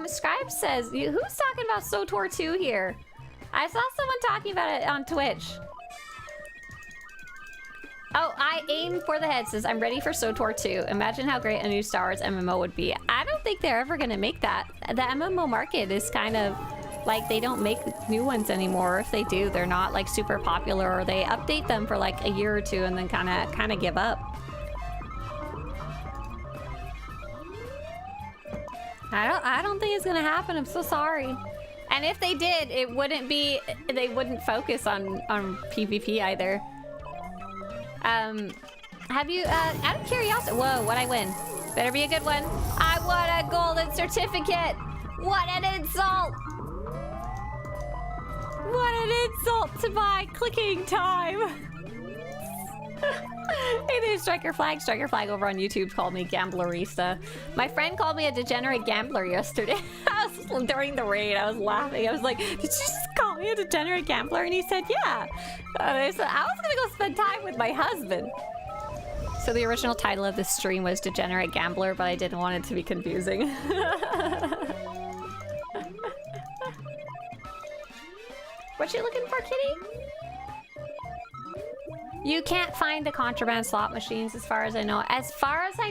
Scribe says, who's talking about SWTOR 2 here? I saw someone talking about it on Twitch. Oh, I aim for the head says, I'm ready for SWTOR 2. Imagine how great a new Star Wars MMO would be. I don't think they're ever gonna make that. The MMO market is kind of like, they don't make new ones anymore. If they do, they're not like super popular, or they update them for like a year or two and then kind of give up. I don't think it's gonna happen. I'm so sorry. And if they did, they wouldn't focus on PvP either. Have you, out of curiosity, whoa, what'd I win? Better be a good one. I won a golden certificate. What an insult. What an insult to my clicking time. Hey there, Striker Flag. Striker Flag over on YouTube called me Gamblerista. My friend called me a degenerate gambler yesterday. During the raid, I was laughing. I was like, did you just call me a degenerate gambler? And he said, yeah. I said, I was gonna go spend time with my husband. So the original title of this stream was Degenerate Gambler, but I didn't want it to be confusing. What you looking for, kitty? You can't find the contraband slot machines as far as I know. As far as I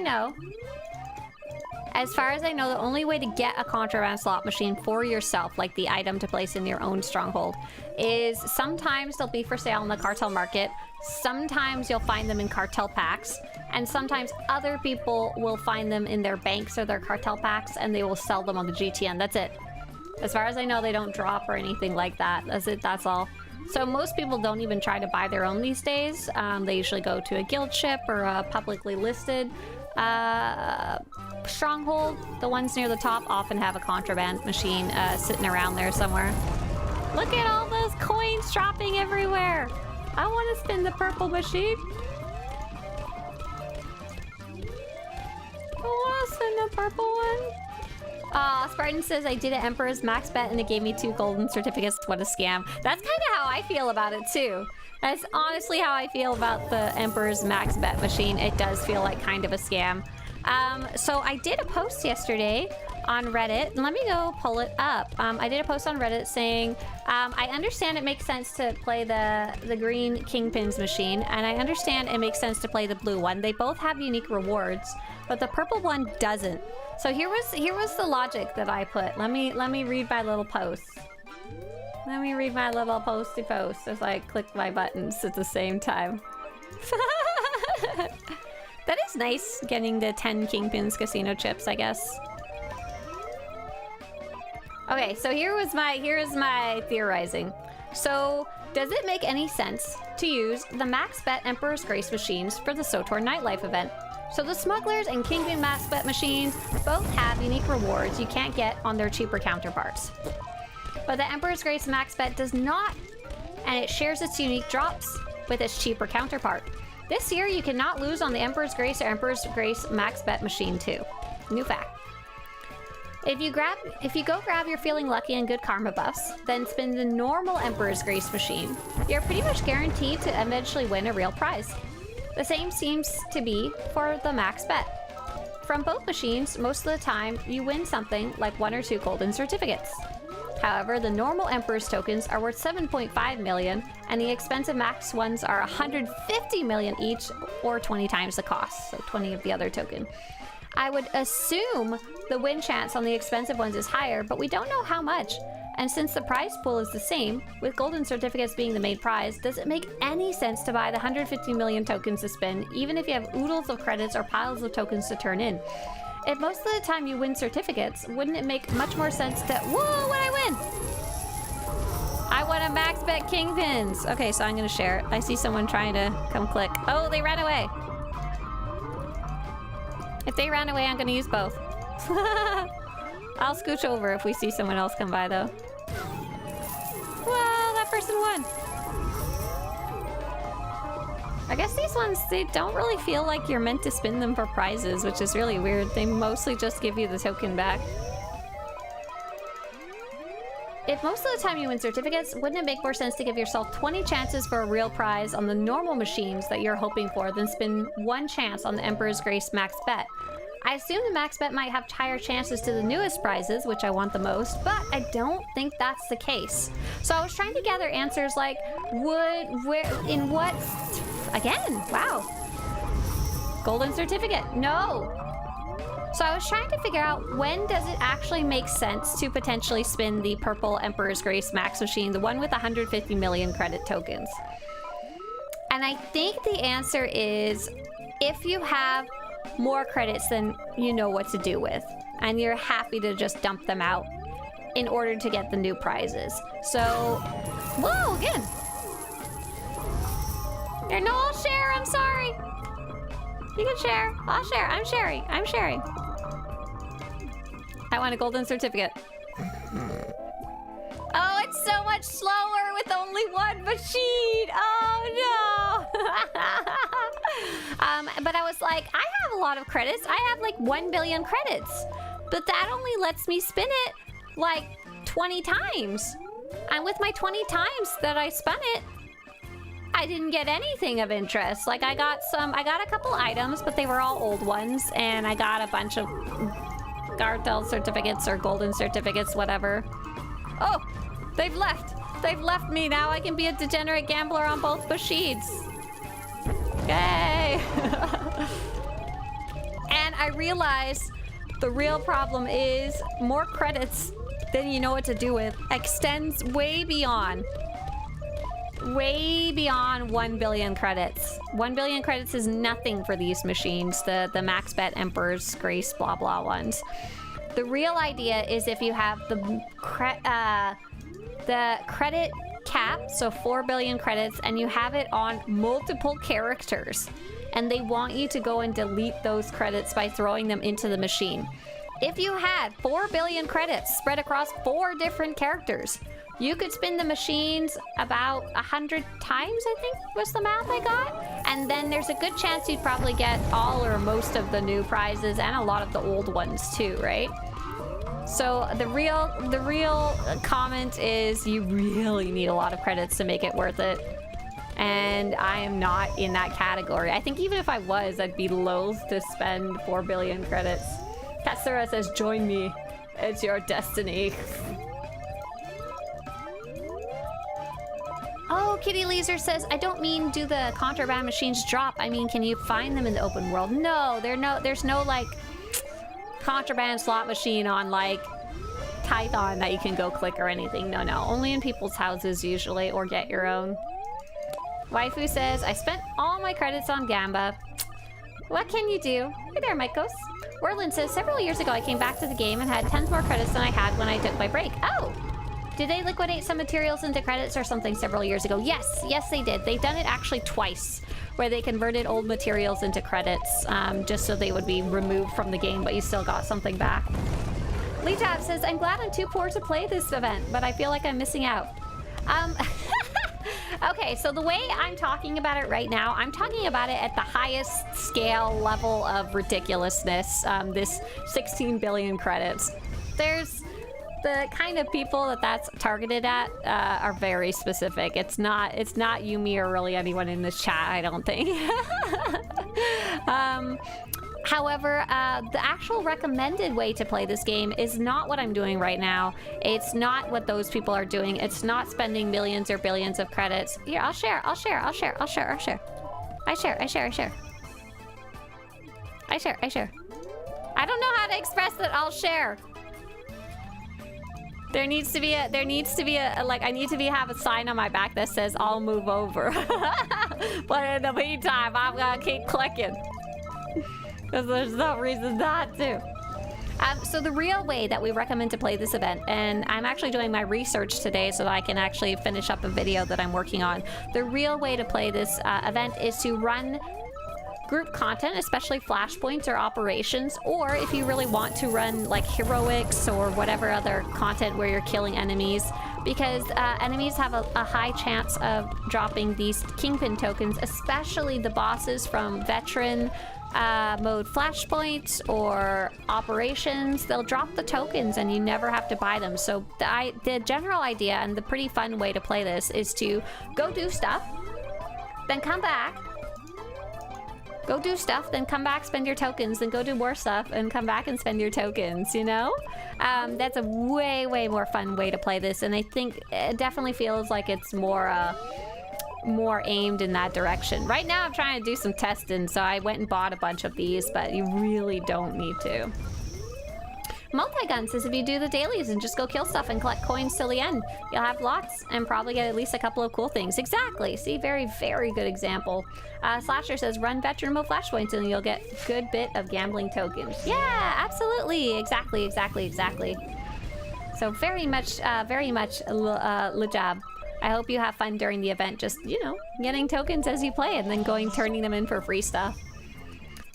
As far as I know, the only way to get a contraband slot machine for yourself, like the item to place in your own stronghold, is sometimes they'll be for sale in the cartel market, sometimes you'll find them in cartel packs, and sometimes other people will find them in their banks or their cartel packs, and they will sell them on the GTN. That's it. As far as I know, they don't drop or anything like that. That's it, that's all. So most people don't even try to buy their own these days. They usually go to a guild ship or a publicly listed stronghold. The ones near the top often have a contraband machine sitting around there somewhere. Look at all those coins dropping everywhere. I want to spin the purple machine. I want to spin the purple one. Spartan says, I did an Emperor's max bet and it gave me 2 golden certificates. What a scam. That's kind of how I feel about it too. That's honestly how I feel about the Emperor's max bet machine. It does feel like kind of a scam. So I did a post yesterday on Reddit. Let me go pull it up. I did a post on Reddit saying, I understand it makes sense to play the green Kingpins machine, and I understand it makes sense to play the blue one. They both have unique rewards, but the purple one doesn't. So here was the logic that I put. Let me read my little post. Let me read my little posty post as I click my buttons at the same time. That is nice, getting the 10 Kingpins casino chips, I guess. Okay, so here's my theorizing. So, does it make any sense to use the max bet Emperor's Grace machines for the SWTOR Nightlife event? So the Smugglers and Kingpin max bet machines both have unique rewards you can't get on their cheaper counterparts. But the Emperor's Grace max bet does not, and it shares its unique drops with its cheaper counterpart. This year, you cannot lose on the Emperor's Grace or Emperor's Grace max bet machine too. New fact. If you go grab your feeling lucky and good karma buffs, then spin the normal Emperor's Grace machine, you're pretty much guaranteed to eventually win a real prize. The same seems to be for the max bet. From both machines, most of the time, you win something like 1 or 2 golden certificates. However, the normal Emperor's tokens are worth 7.5 million, and the expensive max ones are 150 million each, or 20 times the cost, so 20 of the other token. I would assume the win chance on the expensive ones is higher, but we don't know how much. And since the prize pool is the same, with golden certificates being the main prize, does it make any sense to buy the 150 million tokens to spin, even if you have oodles of credits or piles of tokens to turn in? If most of the time you win certificates, wouldn't it make much more sense to... Whoa, what'd I win? I won a max bet Kingpins. Okay, so I'm gonna share it. I see someone trying to come click. Oh, they ran away. If they ran away, I'm gonna use both. I'll scooch over if we see someone else come by, though. Well, that person won. I guess these ones, they don't really feel like you're meant to spin them for prizes, which is really weird. They mostly just give you the token back. If most of the time you win certificates, wouldn't it make more sense to give yourself 20 chances for a real prize on the normal machines that you're hoping for than spin 1 chance on the Emperor's Grace max bet? I assume the max bet might have higher chances to the newest prizes, which I want the most, but I don't think that's the case. So I was trying to gather answers like, in what, again, wow. Golden certificate, no. So I was trying to figure out, when does it actually make sense to potentially spin the purple Emperor's Grace max machine, the one with 150 million credit tokens? And I think the answer is, if you have more credits than you know what to do with, and you're happy to just dump them out in order to get the new prizes. So, whoa, again. No, I'll share, I'm sorry. You can share, I'll share, I'm sharing. I want a golden certificate. Oh, it's so much slower with only 1 machine. Oh no. But I was like, I have a lot of credits. I have like 1 billion credits, but that only lets me spin it like 20 times. And with my 20 times that I spun it, I didn't get anything of interest. Like I got a couple items, but they were all old ones, and I got a bunch of cartel certificates or golden certificates, whatever. Oh, they've left. They've left me. Now I can be a degenerate gambler on both machines. Yay! And I realized The real problem is more credits than you know what to do with extends way beyond 1 billion credits. 1 billion credits is nothing for these machines, the max bet Emperor's Grace blah blah ones. The real idea is if you have the credit cap, so 4 billion credits, and you have it on multiple characters, and they want you to go and delete those credits by throwing them into the machine. If you had 4 billion credits spread across 4 different characters, you could spin the machines about 100 times, I think was the math I got. And then there's a good chance you'd probably get all or most of the new prizes and a lot of the old ones too, right? So the real comment is you really need a lot of credits to make it worth it. And I am not in that category. I think even if I was, I'd be loath to spend 4 billion credits. Katsura says, join me. It's your destiny. Oh, Kitty Laser says, I don't mean do the contraband machines drop. I mean, can you find them in the open world? No, there's no like contraband slot machine on like Python that you can go click or anything. No, only in people's houses usually, or get your own. Waifu says, I spent all my credits on Gamba. What can you do? Hey there, Maikos. Werlin says, several years ago I came back to the game and had 10 more credits than I had when I took my break. Oh! Did they liquidate some materials into credits or something several years ago? Yes they did. They've done it actually twice, where they converted old materials into credits, just so they would be removed from the game, but you still got something back. Lee Tab says, I'm glad I'm too poor to play this event, but I feel like I'm missing out. Okay, so the way I'm talking about it right now, I'm talking about it at the highest scale level of ridiculousness, this 16 billion credits. There's the kind of people that's targeted at are very specific. It's not you, me, or really anyone in this chat, I don't think. However, the actual recommended way to play this game is not what I'm doing right now. It's not what those people are doing. It's not spending millions or billions of credits. Here, I'll share. I don't know how to express that I'll share. There needs to be a like, I need to have a sign on my back that says I'll move over. But in the meantime, I'm gonna keep clicking. Because there's no reason not to. So the real way that we recommend to play this event, and I'm actually doing my research today so that I can actually finish up a video that I'm working on. The real way to play this event is to run group content, especially flashpoints or operations, or if you really want to run like heroics or whatever other content where you're killing enemies, because enemies have a high chance of dropping these kingpin tokens, especially the bosses from veteran mode flashpoints or operations. They'll drop the tokens and you never have to buy them. So the general idea and the pretty fun way to play this is to go do stuff, then come back, go do stuff, then come back, spend your tokens, then go do more stuff and come back and spend your tokens, you know? That's a way more fun way to play this, and I think it definitely feels like it's more aimed in that direction. Right now I'm trying to do some testing, so I went and bought a bunch of these, but you really don't need to. Multi-Gun says if you do the dailies and just go kill stuff and collect coins till the end, you'll have lots and probably get at least a couple of cool things. Exactly. See, very good example. Slasher says run veteran mode flashpoints and you'll get a good bit of gambling tokens. Yeah, absolutely. Exactly. So very much Lajab. I hope you have fun during the event, just, you know, getting tokens as you play and then turning them in for free stuff.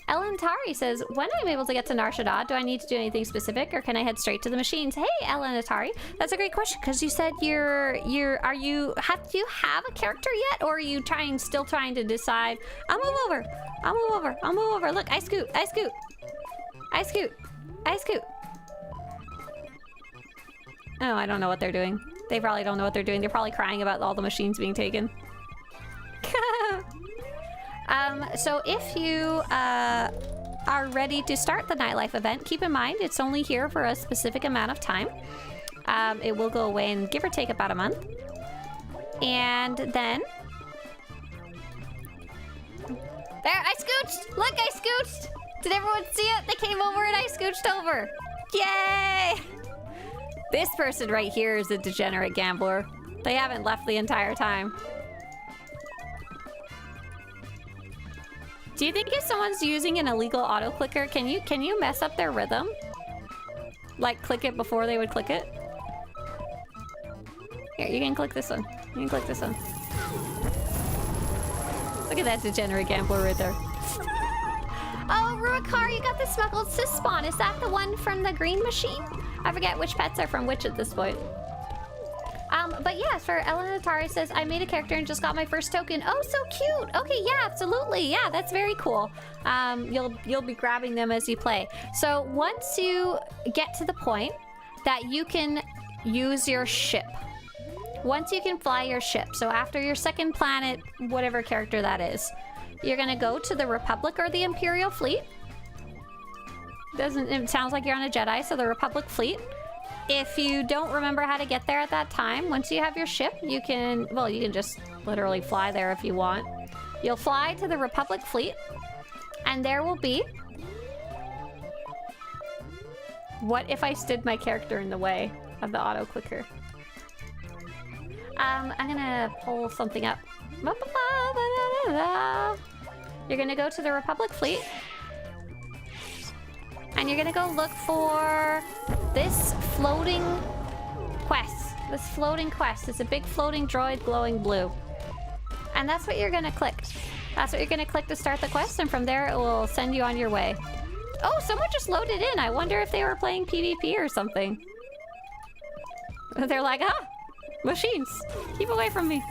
Ellen Atari says, when I'm able to get to Nar Shaddaa, do I need to do anything specific or can I head straight to the machines? Hey, Ellen Atari, that's a great question, because you said do you have a character yet, or are you still trying to decide? I'll move over. Look, I scoot. Oh, I don't know what they're doing. They probably don't know what they're doing. They're probably crying about all the machines being taken. So if you are ready to start the Nightlife event, keep in mind it's only here for a specific amount of time. It will go away in give or take about a month. And then... There, I scooched! Look, I scooched! Did everyone see it? They came over and I scooched over. Yay! This person right here is a degenerate gambler. They haven't left the entire time. Do you think if someone's using an illegal auto clicker, can you mess up their rhythm? Like click it before they would click it? Here, you can click this one. You can click this one. Look at that degenerate gambler right there. Oh, Ruakar, you got the smuggled sis spawn. Is that the one from the green machine? I forget which pets are from which at this point. But yes, for Ellen Atari says, I made a character and just got my first token. Oh, so cute. Okay, yeah, absolutely. Yeah, that's very cool. You'll be grabbing them as you play. So once you get to the point that you can use your ship, once you can fly your ship, so after your second planet, whatever character that is, you're gonna go to the Republic or the Imperial Fleet. It sounds like you're on a Jedi, so the Republic Fleet. If you don't remember how to get there at that time, once you have your ship, you can just literally fly there if you want. You'll fly to the Republic Fleet, and there will be... What if I stood my character in the way of the auto clicker? I'm gonna pull something up. You're gonna go to the Republic Fleet, and you're gonna go look for this floating quest. This floating quest. It's a big floating droid glowing blue. And that's what you're gonna click. That's what you're gonna click to start the quest, and from there it will send you on your way. Oh, someone just loaded in. I wonder if they were playing PvP or something. They're like, ah, machines, keep away from me.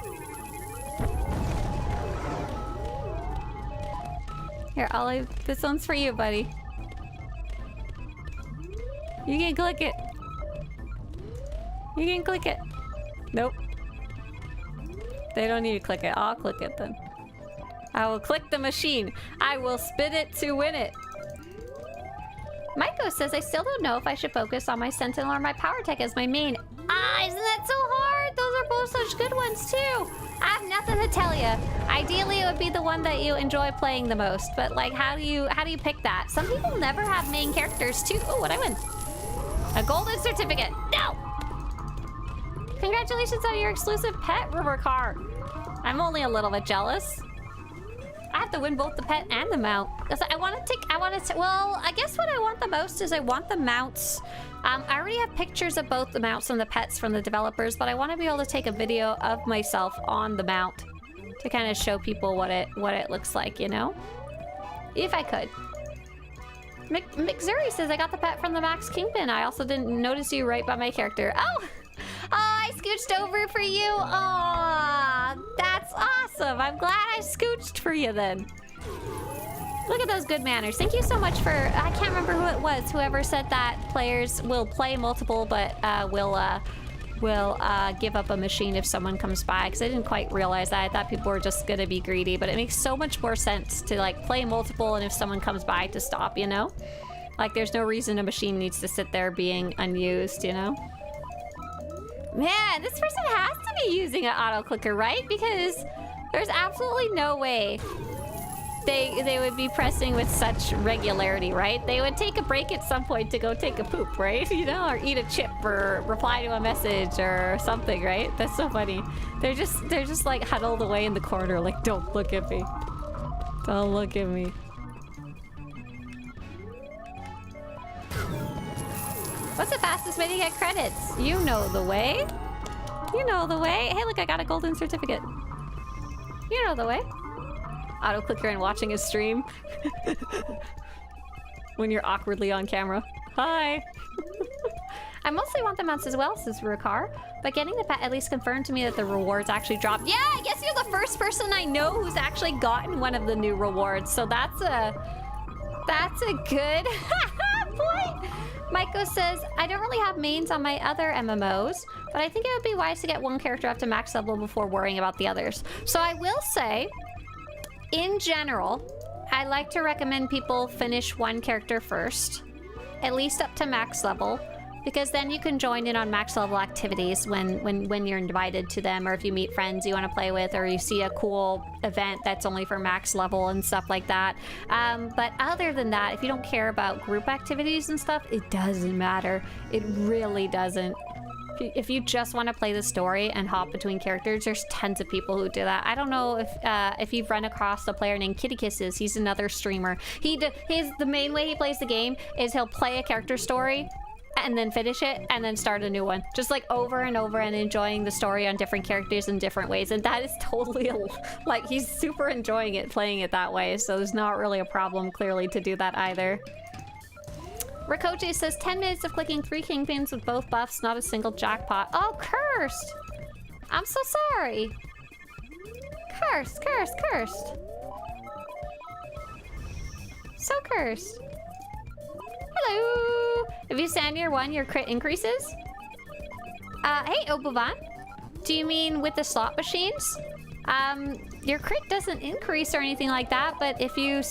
Here, Ollie, this one's for you, buddy. You can click it. You can click it. Nope. They don't need to click it. I'll click it then. I will click the machine. I will spin it to win it. Maiko says, I still don't know if I should focus on my Sentinel or my Power Tech as my main. Ah, isn't that so hard? Those are both such good ones too. I have nothing to tell you. Ideally, it would be the one that you enjoy playing the most. But like, how do you pick that? Some people never have main characters too. Oh, what'd I win? A golden certificate. No! Congratulations on your exclusive pet, River Car. I'm only a little bit jealous. I have to win both the pet and the mount. Well, I guess what I want the most is I want the mounts. I already have pictures of both the mounts and the pets from the developers, but I want to be able to take a video of myself on the mount to kind of show people what it looks like, you know? If I could. McZuri says, I got the pet from the Max Kingpin. I also didn't notice you right by my character. Oh, I scooched over for you. Oh, that's awesome. I'm glad I scooched for you then. Look at those good manners. Thank you so much for, I can't remember who it was, whoever said that players will play multiple, but will give up a machine if someone comes by, because I didn't quite realize that. I thought people were just gonna be greedy, but it makes so much more sense to like play multiple, and if someone comes by to stop, you know? Like there's no reason a machine needs to sit there being unused, you know? Man, this person has to be using an auto clicker, right? Because there's absolutely no way they would be pressing with such regularity, right? They would take a break at some point to go take a poop, right? You know, or eat a chip or reply to a message or something, right? That's so funny. They're just like huddled away in the corner, like, don't look at me. Don't look at me. What's the fastest way to get credits? You know the way. You know the way. Hey, look, I got a golden certificate. You know the way. Auto clicker and watching a stream. When you're awkwardly on camera. Hi. I mostly want the mounts as well, says Rukar, but getting the pet at least confirmed to me that the rewards actually dropped. Yeah, I guess you're the first person I know who's actually gotten one of the new rewards, so that's a good point. Maiko says, I don't really have mains on my other MMOs, but I think it would be wise to get one character up to max level before worrying about the others. So I will say, in general, I like to recommend people finish one character first, at least up to max level, because then you can join in on max level activities when you're invited to them, or if you meet friends you want to play with, or you see a cool event that's only for max level and stuff like that. But other than that, if you don't care about group activities and stuff, it doesn't matter. It really doesn't. If you just want to play the story and hop between characters, there's tons of people who do that. I don't know if you've run across a player named Kitty Kisses. He's another streamer. The main way he plays the game is he'll play a character story and then finish it and then start a new one, just like over and over, and enjoying the story on different characters in different ways. And that is totally like, he's super enjoying it, playing it that way. So there's not really a problem clearly to do that either. Rikoche says 10 minutes of clicking 3 kingpins with both buffs, not a single jackpot. Oh, cursed! I'm so sorry. Cursed, cursed, cursed. So cursed. Hello! If you stand near 1, your crit increases. Hey, Obovan. Do you mean with the slot machines? Your crit doesn't increase or anything like that, but if you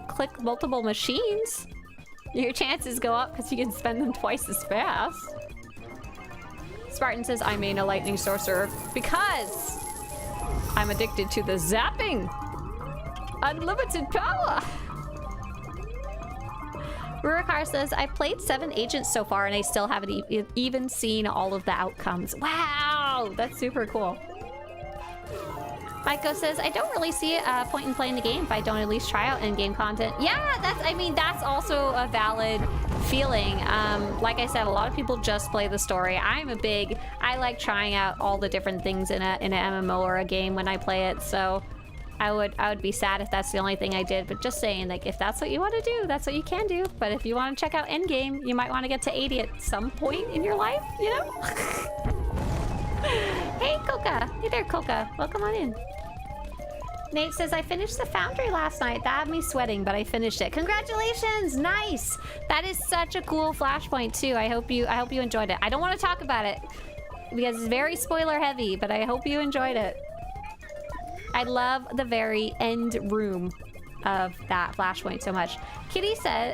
click multiple machines, your chances go up because you can spend them twice as fast. Spartan says, I main a lightning sorcerer because I'm addicted to the zapping. Unlimited power. Rurikar says, I've played 7 agents so far and I still haven't even seen all of the outcomes. Wow, that's super cool. Maiko says, I don't really see a point in playing the game if I don't at least try out in-game content. Yeah, that's also a valid feeling. Like I said, a lot of people just play the story. I like trying out all the different things in an MMO or a game when I play it, so I would be sad if that's the only thing I did. But just saying, like, if that's what you want to do, that's what you can do. But if you want to check out endgame, you might want to get to 80 at some point in your life, you know? Hey, Coca. Hey there, Coca. Welcome on in. Nate says, I finished the Foundry last night. That had me sweating, but I finished it. Congratulations! Nice! That is such a cool flashpoint, too. I hope you enjoyed it. I don't want to talk about it because it's very spoiler heavy, but I hope you enjoyed it. I love the very end room of that flashpoint so much. Kitty says,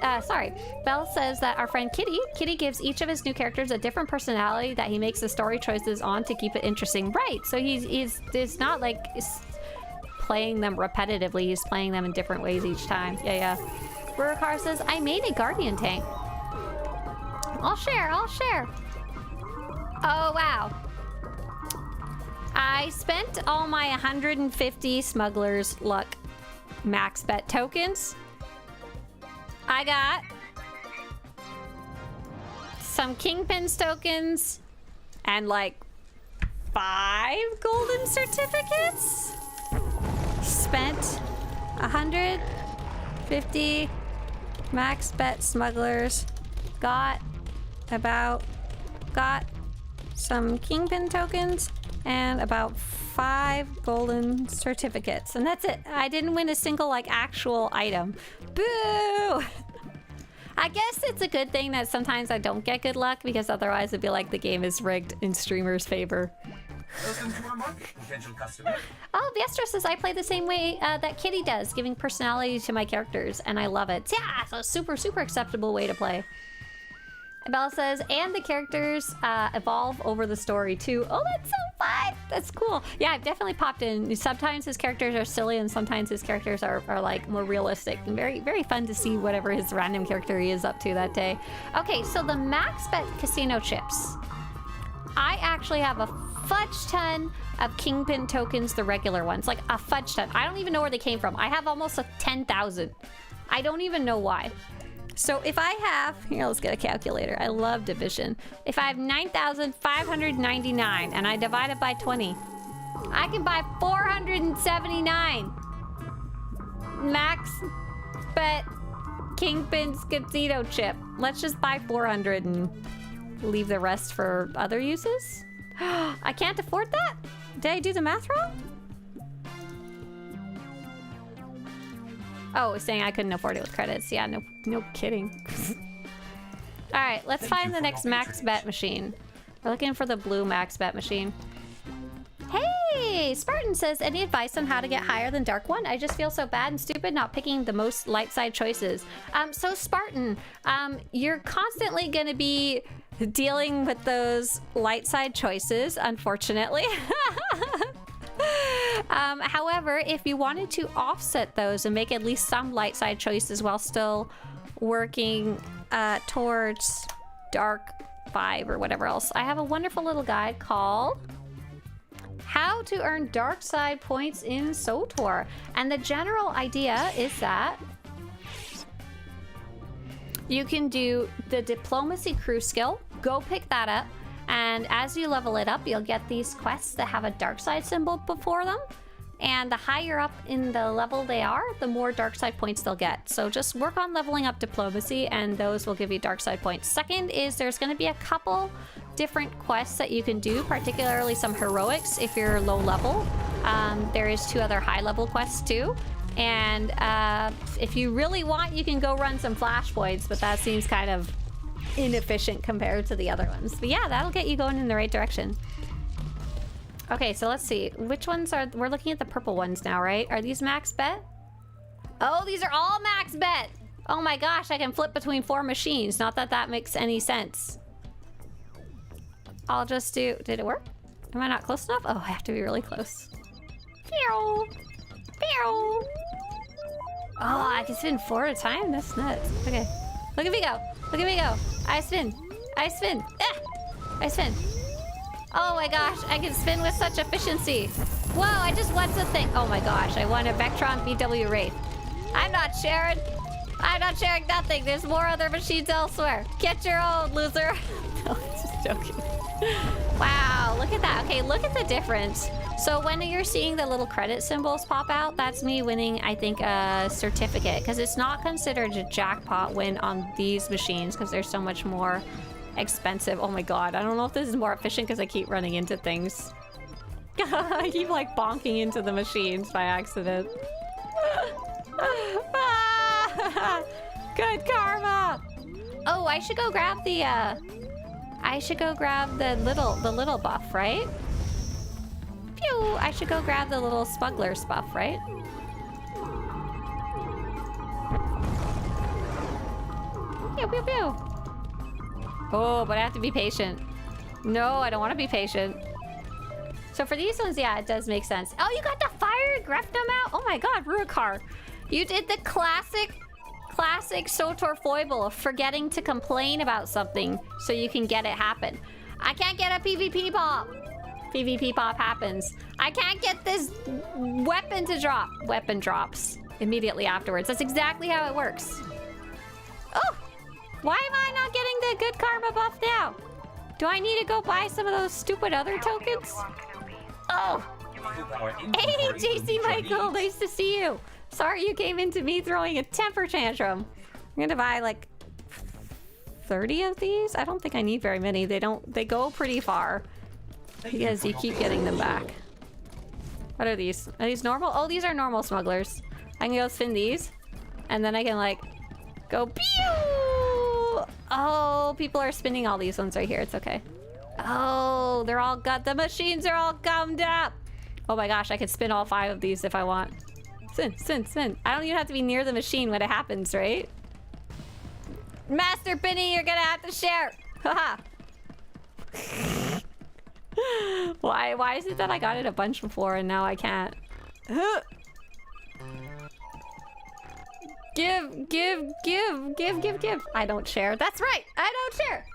Belle says that our friend Kitty gives each of his new characters a different personality that he makes the story choices on to keep it interesting. Right, so it's not like playing them repetitively, he's playing them in different ways each time. Yeah. Rurikar says, I made a guardian tank. I'll share. Oh, wow. I spent all my 150 Smuggler's Luck max bet tokens. I got some Kingpins tokens and like 5 golden certificates. Spent 150 max bet smugglers. Got some Kingpin tokens and about 5 golden certificates, and that's it. I didn't win a single like actual item. Boo! I guess it's a good thing that sometimes I don't get good luck, because otherwise it'd be like the game is rigged in streamers' favor. Welcome to our market, potential customer. Oh, Viestra says I play the same way that Kitty does, giving personality to my characters, and I love it. Yeah, it's a super, super acceptable way to play. Bella says, and the characters evolve over the story too. Oh, that's so fun! That's cool. Yeah, I've definitely popped in. Sometimes his characters are silly, and sometimes his characters are like more realistic. And very, very fun to see whatever his random character he is up to that day. Okay, so the max bet casino chips. I actually have a fudge ton of Kingpin tokens, the regular ones. Like a fudge ton. I don't even know where they came from. I have almost 10,000. I don't even know why. So if I have, here, let's get a calculator. I love division. If I have 9,599 and I divide it by 20, I can buy 479 max bet Kingpin's casino chip. Let's just buy 400 and leave the rest for other uses. I can't afford that? Did I do the math wrong? Oh, it's saying I couldn't afford it with credits. Yeah, no kidding. All right, let's find the next max bet machine. We're looking for the blue max bet machine. Hey, Hey, Spartan says, any advice on how to get higher than Dark 1? I just feel so bad and stupid not picking the most light side choices. So Spartan, you're constantly going to be dealing with those light side choices, unfortunately. However, if you wanted to offset those and make at least some light side choices while still working towards Dark 5 or whatever else, I have a wonderful little guide called How to Earn Dark Side Points in SWTOR. And the general idea is that you can do the Diplomacy Crew skill, go pick that up, and as you level it up, you'll get these quests that have a dark side symbol before them. And the higher up in the level they are, the more dark side points they'll get. So just work on leveling up diplomacy and those will give you dark side points. Second is there's going to be a couple different quests that you can do, particularly some heroics if you're low level. There is 2 other high level quests too. And if you really want, you can go run some flashpoints, but that seems kind of inefficient compared to the other ones. But yeah, that'll get you going in the right direction. Okay, so let's see. Which ones are... We're looking at the purple ones now, right? Are these max bet? Oh, these are all max bet! Oh my gosh, I can flip between 4 machines. Not that that makes any sense. I'll just do... Did it work? Am I not close enough? Oh, I have to be really close. Pew! Pew! Oh, I can spin 4 at a time? That's nuts. Okay. Look at me go. Look at me go. I spin. I spin. Ah! I spin. Oh my gosh, I can spin with such efficiency. Whoa, I just won something. Oh my gosh, I won a Vectron BW Wraith. I'm not sharing. I'm not sharing nothing. There's more other machines elsewhere. Get your own, loser. No, I'm just joking. Wow, look at that. Okay, look at the difference. So when you're seeing the little credit symbols pop out, that's me winning, I think, a certificate. Because it's not considered a jackpot win on these machines because they're so much more expensive. Oh my god, I don't know if this is more efficient because I keep running into things. I keep like bonking into the machines by accident. Good karma. Oh, I should go grab the little buff, right? Pew! I should go grab the little smuggler's buff, right? Pew pew pew. Oh, but I have to be patient. No, I don't want to be patient. So for these ones, yeah, it does make sense. Oh, you got the fire Grefnum out? Oh my god, Ruikar. You did the classic SWTOR foible of forgetting to complain about something so you can get it happen. I can't get a PvP pop. PvP pop happens. I can't get this weapon to drop. Weapon drops immediately afterwards. That's exactly how it works. Oh! Why am I not getting the good karma buff now? Do I need to go buy some of those stupid other tokens? Oh! Hey, JC Michael, nice to see you. Sorry you came into me throwing a temper tantrum. I'm gonna buy like 30 of these. I don't think I need very many. They go pretty far because you keep getting them back. What are these? Are these normal? Oh, these are normal smugglers. I can go spin these and then I can like go pew. Oh, people are spinning all these ones right here. It's okay. Oh, they're all got the machines are all gummed up. Oh my gosh, I could spin all 5 of these if I want. Spin, spin, spin. I don't even have to be near the machine when it happens, right? Master Benny, you're gonna have to share. Haha. Why is it that I got it a bunch before and now I can't? Give. I don't share. That's right. I don't share.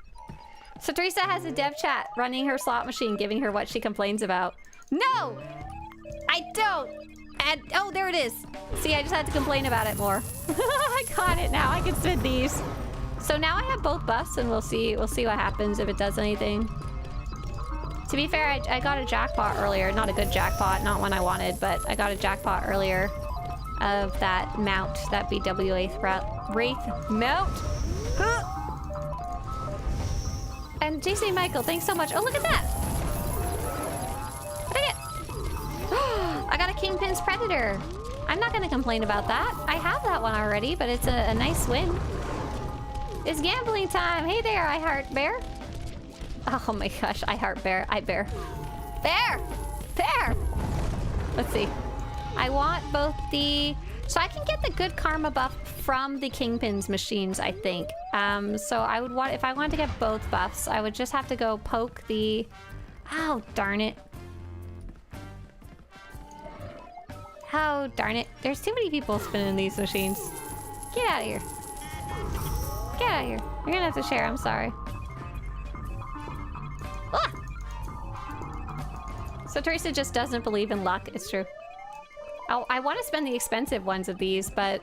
Swtorista has a dev chat running her slot machine, giving her what she complains about. No, I don't. And oh, there it is. See, I just had to complain about it more. I got it now. I can spin these. So now I have both buffs, and we'll see what happens if it does anything. To be fair, I got a jackpot earlier. Not a good jackpot, not one I wanted, but I got a jackpot earlier of that mount, that BWA Wraith mount. And JC Michael, thanks so much. Oh, look at that. Look at it. I got a Kingpin's Predator. I'm not going to complain about that. I have that one already, but it's a nice win. It's gambling time. Hey there, I Heart Bear. Oh my gosh, I Heart Bear. I Bear. Bear! Bear! Let's see. I want both the... So I can get the good karma buff from the Kingpin's machines, I think. So I would want... If I wanted to get both buffs, I would just have to go poke the... Oh, darn it. Oh, darn it. There's too many people spinning these machines. Get out of here. Get out of here. You're gonna have to share, I'm sorry. Ah! Swtorista just doesn't believe in luck. It's true. Oh, I want to spend the expensive ones of these, but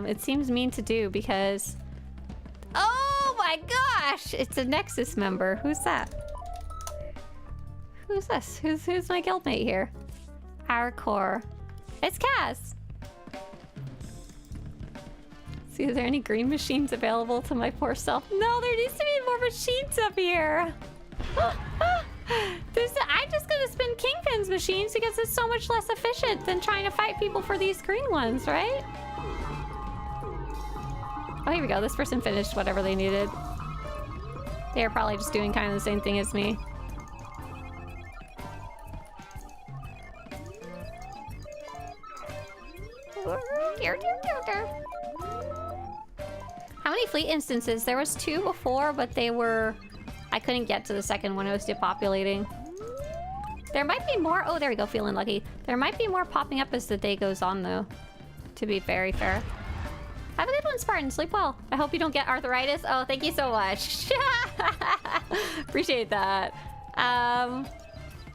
it seems mean to do because... Oh my gosh! It's a Nexus member. Who's that? Who's this? Who's my guildmate here? Our core. It's Cass! See, is there any green machines available to my poor self? No, there needs to be more machines up here! I'm just gonna spin Kingpin's machines because it's so much less efficient than trying to fight people for these green ones, right? Oh, here we go. This person finished whatever they needed. They're probably just doing kind of the same thing as me. How many fleet instances? There was 2 before, but they were... I couldn't get to the second one. It was depopulating. There might be more... Oh, there we go. Feeling lucky. There might be more popping up as the day goes on, though. To be very fair. Have a good one, Spartan. Sleep well. I hope you don't get arthritis. Oh, thank you so much. Appreciate that.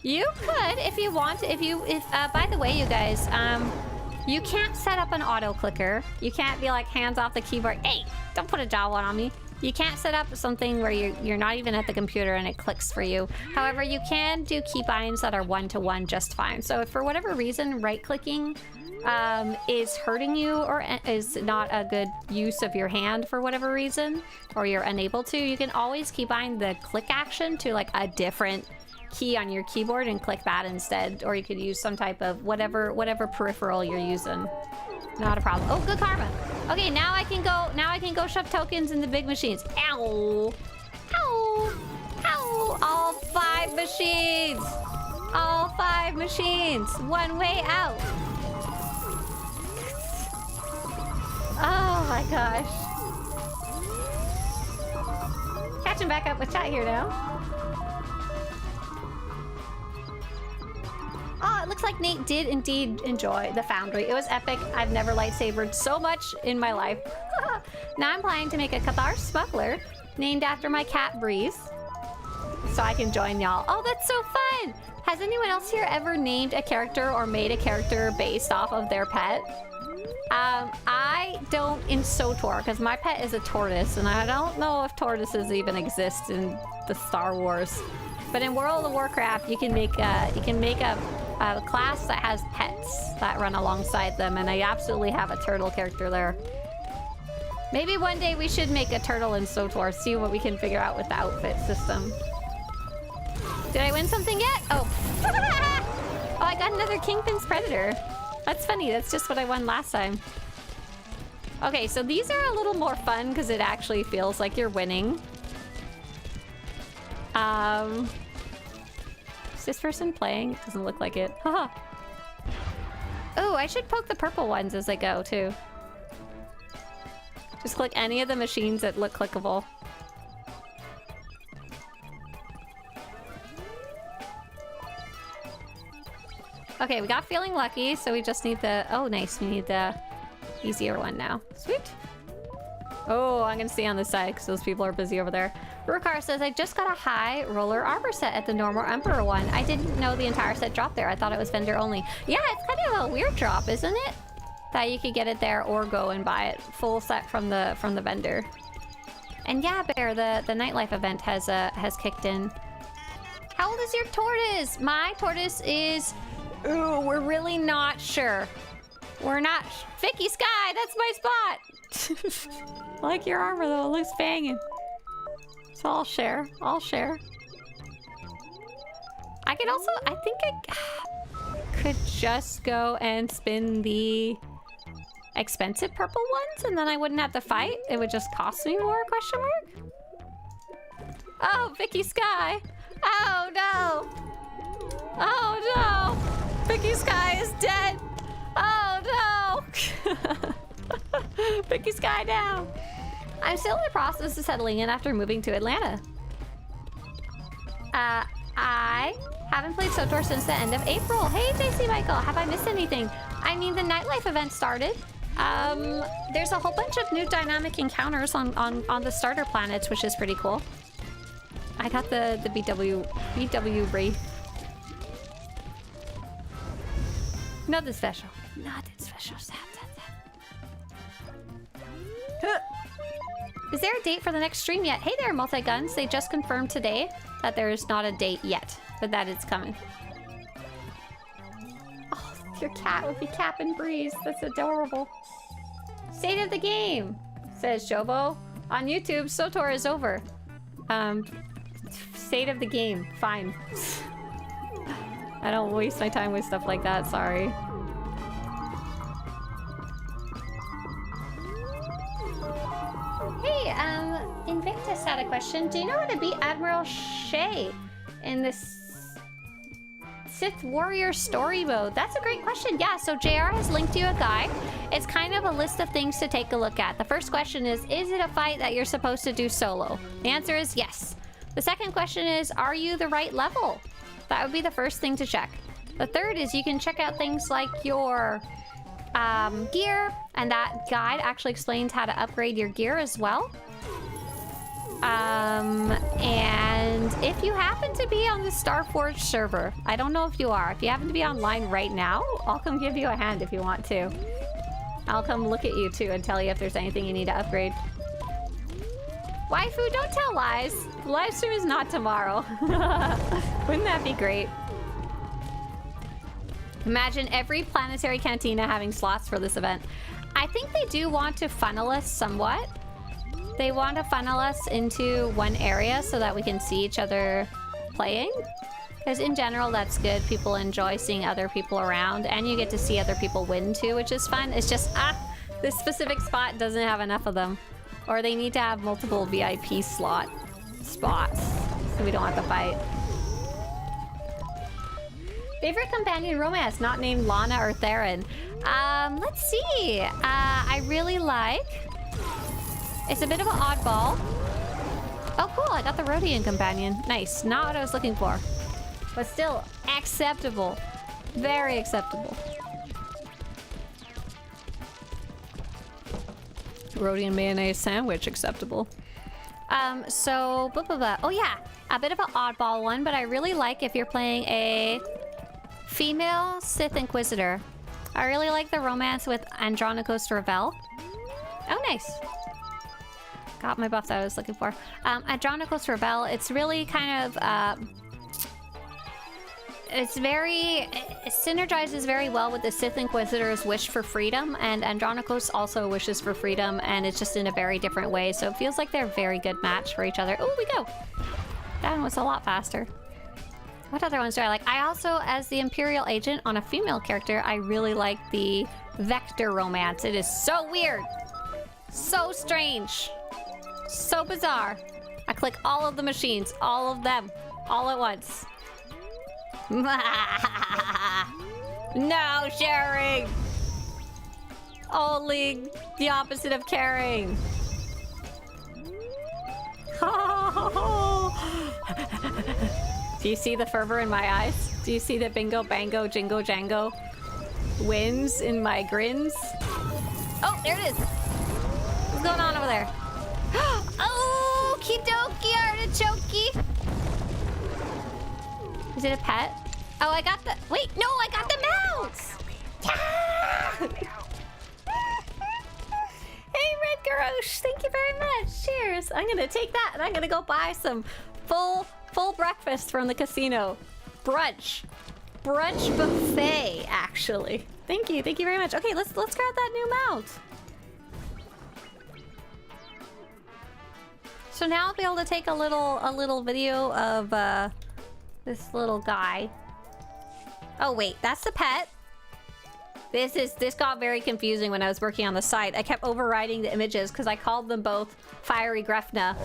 You could, if you want, by the way, you guys, you can't set up an auto clicker. You can't be like hands off the keyboard. Hey, don't put a jaw one on me. You can't set up something where you're not even at the computer and it clicks for you. However, you can do keybinds that are one-to-one just fine. So if for whatever reason right-clicking is hurting you or is not a good use of your hand for whatever reason, or you're unable to, you can always keybind the click action to like a different key on your keyboard and click that instead. Or you could use some type of whatever peripheral you're using. Not a problem. Oh, good karma. Okay, now I can go shove tokens in the big machines. Ow! Ow! Ow! All 5 machines! All 5 machines! One way out! Oh my gosh. Catching back up with chat here now. Oh, it looks like Nate did indeed enjoy the Foundry. It was epic. I've never lightsabered so much in my life. Now I'm planning to make a Cathar smuggler named after my cat Breeze, so I can join y'all. Oh, that's so fun! Has anyone else here ever named a character or made a character based off of their pet? I don't in SWTOR because my pet is a tortoise, and I don't know if tortoises even exist in the Star Wars. But in World of Warcraft, you can make a class that has pets that run alongside them, and I absolutely have a turtle character there. Maybe one day we should make a turtle in SWTOR, see what we can figure out with the outfit system. Did I win something yet? Oh. Oh, I got another Kingpin's Predator. That's funny, that's just what I won last time. Okay, so these are a little more fun because it actually feels like you're winning. Is this person playing? It doesn't look like it. Haha. Oh, I should poke the purple ones as I go, too. Just click any of the machines that look clickable. Okay, we got feeling lucky, so we just need the... Oh, nice. We need the easier one now. Sweet. Oh, I'm gonna stay on this side because those people are busy over there. Rukar says, I just got a high roller armor set at the normal Emperor one. I didn't know the entire set dropped there. I thought it was vendor only. Yeah, it's kind of a weird drop, isn't it? That you could get it there or go and buy it full set from the vendor. And yeah, Bear, the Nightlife event has kicked in. How old is your tortoise? My tortoise is... Ooh, we're really not sure. We're not... Vicky Sky, that's my spot! I like your armor though, it looks banging. So I'll share. I'll share. I could also... I think I could just go and spin the expensive purple ones and then I wouldn't have to fight. It would just cost me more, question mark? Oh, Vicky Sky! Oh no! Oh no! Picky Sky is dead. Oh no. Picky Sky down. I'm still in the process of settling in after moving to Atlanta. I haven't played SWTOR since the end of April. Hey, JC Michael, have I missed anything? I mean, the Nightlife event started. There's a whole bunch of new dynamic encounters on the starter planets, which is pretty cool. I got the BW Wraith. Nothing special. Nothing special. Sad. Is there a date for the next stream yet? Hey there, Multi-Guns. They just confirmed today that there is not a date yet, but that it's coming. Oh, your cat would be Cap'n Breeze. That's adorable. State of the game, says Jobo. On YouTube, SWTOR is over. State of the game. Fine. I don't waste my time with stuff like that, sorry. Hey, Invictus had a question. Do you know how to beat Admiral Shay in this Sith Warrior story mode? That's a great question. Yeah, so JR has linked you a guide. It's kind of a list of things to take a look at. The first question is it a fight that you're supposed to do solo? The answer is yes. The second question is, are you the right level? That would be the first thing to check. The third is you can check out things like your gear, and that guide actually explains how to upgrade your gear as well. And if you happen to be on the Starforge server, I don't know if you are. If you happen to be online right now, I'll come give you a hand if you want to. I'll come look at you too and tell you if there's anything you need to upgrade. Waifu, don't tell lies. The live stream is not tomorrow. Wouldn't that be great? Imagine every planetary cantina having slots for this event. I think they do want to funnel us somewhat. They want to funnel us into one area so that we can see each other playing. Because in general, that's good. People enjoy seeing other people around, and you get to see other people win too, which is fun. It's just, this specific spot doesn't have enough of them. Or they need to have multiple VIP spots, so we don't have to fight. Favorite companion romance not named Lana or Theron? Let's see. I really like... It's a bit of an oddball. Oh, cool. I got the Rhodian companion. Nice. Not what I was looking for. But still, acceptable. Very acceptable. Rhodian mayonnaise sandwich, acceptable. Oh yeah, a bit of an oddball one, but I really like if you're playing a female Sith Inquisitor. I really like the romance with Andronikos Ravel. Oh, nice. Got my buff that I was looking for. Andronikos Ravel, it's really kind of, it synergizes very well with the Sith Inquisitor's wish for freedom, and Andronikos also wishes for freedom, and it's just in a very different way, so it feels like they're a very good match for each other. Oh, we go! That one was a lot faster. What other ones do I like? I also, as the Imperial Agent on a female character, I really like the Vector romance. It is so weird! So strange! So bizarre! I click all of the machines, all of them, all at once. No sharing! Only the opposite of caring. Do you see the fervor in my eyes? Do you see the bingo bango jingo jango wins in my grins? Oh, there it is! What's going on over there? Oh, kidoki artichoke! Is it a pet? Oh, I got the... Wait, no, I got the mounts! Hey, Red Garoche, thank you very much. Cheers. I'm gonna take that and I'm gonna go buy some full breakfast from the casino. Brunch buffet, actually. Thank you very much. Okay, let's grab that new mount. So now I'll be able to take a little video of this little guy. Oh wait, that's the pet. This got very confusing when I was working on the site. I kept overriding the images because I called them both Fiery Grefna,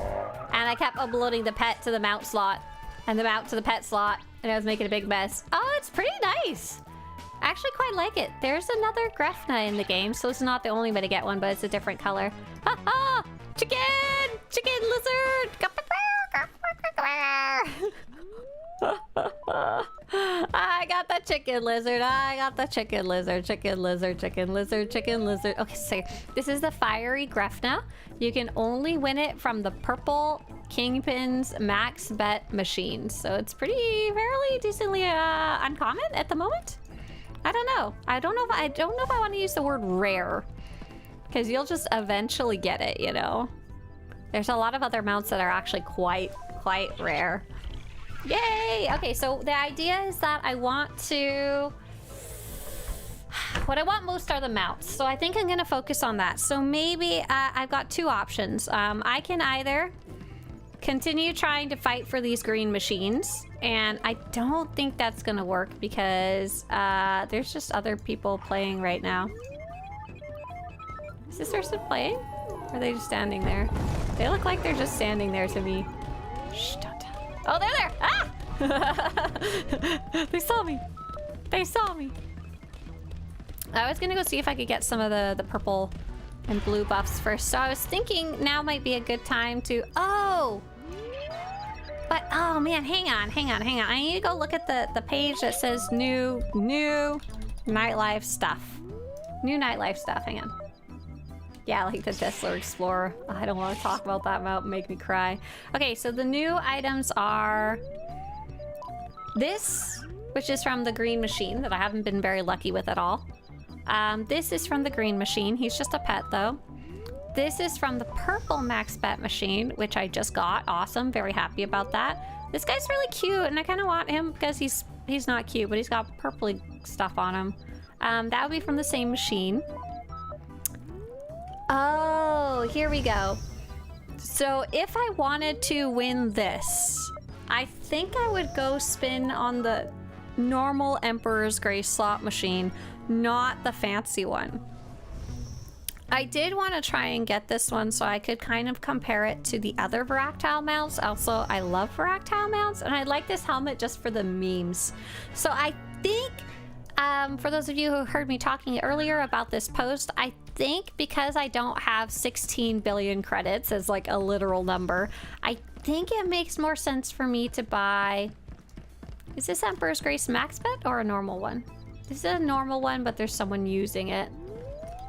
and I kept uploading the pet to the mount slot and the mount to the pet slot, and I was making a big mess. Oh, it's pretty nice. I actually quite like it. There's another Grefna in the game, so it's not the only way to get one, but it's a different color. Ha ha! Chicken! Chicken lizard! I got the chicken lizard. I got the chicken lizard. Chicken lizard. Chicken lizard. Chicken lizard. Okay, so this is the fiery Grefna. You can only win it from the purple Kingpin's max bet machine. So it's fairly decently uncommon at the moment. I don't know. I don't know if I want to use the word rare, because you'll just eventually get it, you know. There's a lot of other mounts that are actually quite rare. Yay! Okay, so the idea is that I want to... What I want most are the mounts, so I think I'm gonna focus on that. So maybe I've got two options. I can either continue trying to fight for these green machines, and I don't think that's gonna work because there's just other people playing right now. Is this person playing? Or are they just standing there? They look like they're just standing there to me. Shh, don't tell. Oh, they're there! Ah! They saw me. They saw me. I was gonna go see if I could get some of the purple and blue buffs first. So I was thinking now might be a good time to... Oh! But, oh man, hang on. I need to go look at the page that says new Nightlife stuff. New Nightlife stuff, hang on. Yeah, like the Tesla Explorer. I don't want to talk about that mount, make me cry. Okay, so the new items are this, which is from the green machine that I haven't been very lucky with at all. This is from the green machine. He's just a pet though. This is from the purple max bet machine, which I just got. Awesome, very happy about that. This guy's really cute, and I kind of want him because he's not cute, but he's got purpley stuff on him. That would be from the same machine. Oh, here we go. So if I wanted to win this, I think I would go spin on the normal Emperor's Grace slot machine, not the fancy one. I did want to try and get this one so I could kind of compare it to the other Varactile mounts. Also, I love Varactile mounts, and I like this helmet just for the memes. So I think, for those of you who heard me talking earlier about this post, I think because I don't have 16 billion credits as like a literal number, I think it makes more sense for me to buy... Is this Emperor's Grace max bet or a normal one? This is a normal one, but there's someone using it.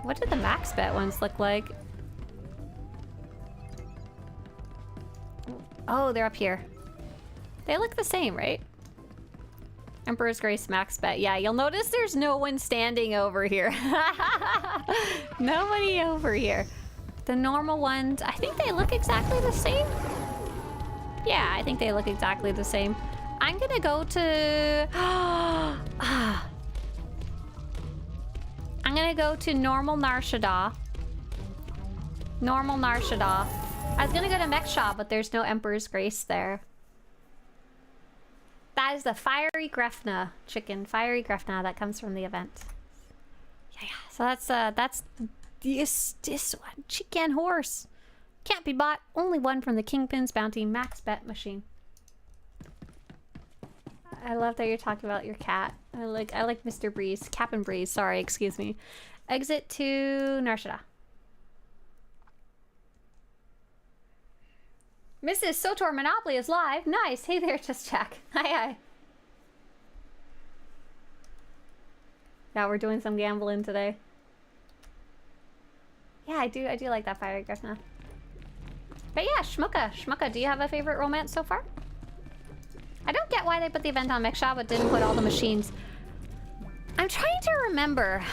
What do the max bet ones look like? Oh, they're up here. They look the same, right? Emperor's Grace max bet. Yeah, you'll notice there's no one standing over here. Nobody over here. The normal ones, I think they look exactly the same. Yeah, I think they look exactly the same. I'm gonna go to... I'm gonna go to normal Narshada. Normal Narshada. I was gonna go to Mechshaw, but there's no Emperor's Grace there. That is the fiery Grefna chicken. Fiery Grefna that comes from the event. Yeah. So that's this one. Chicken horse. Can't be bought. Only one from the Kingpin's Bounty max bet machine. I love that you're talking about your cat. I like Mr. Breeze. Captain Breeze. Sorry, excuse me. Exit to Narshada. Mrs. SWTOR Monopoly is live. Nice. Hey there, Just Jack. Hi. Yeah, we're doing some gambling today. Yeah, I do like that fiery Grefna. But yeah, Shmuka, do you have a favorite romance so far? I don't get why they put the event on Mechshaw but didn't put all the machines. I'm trying to remember.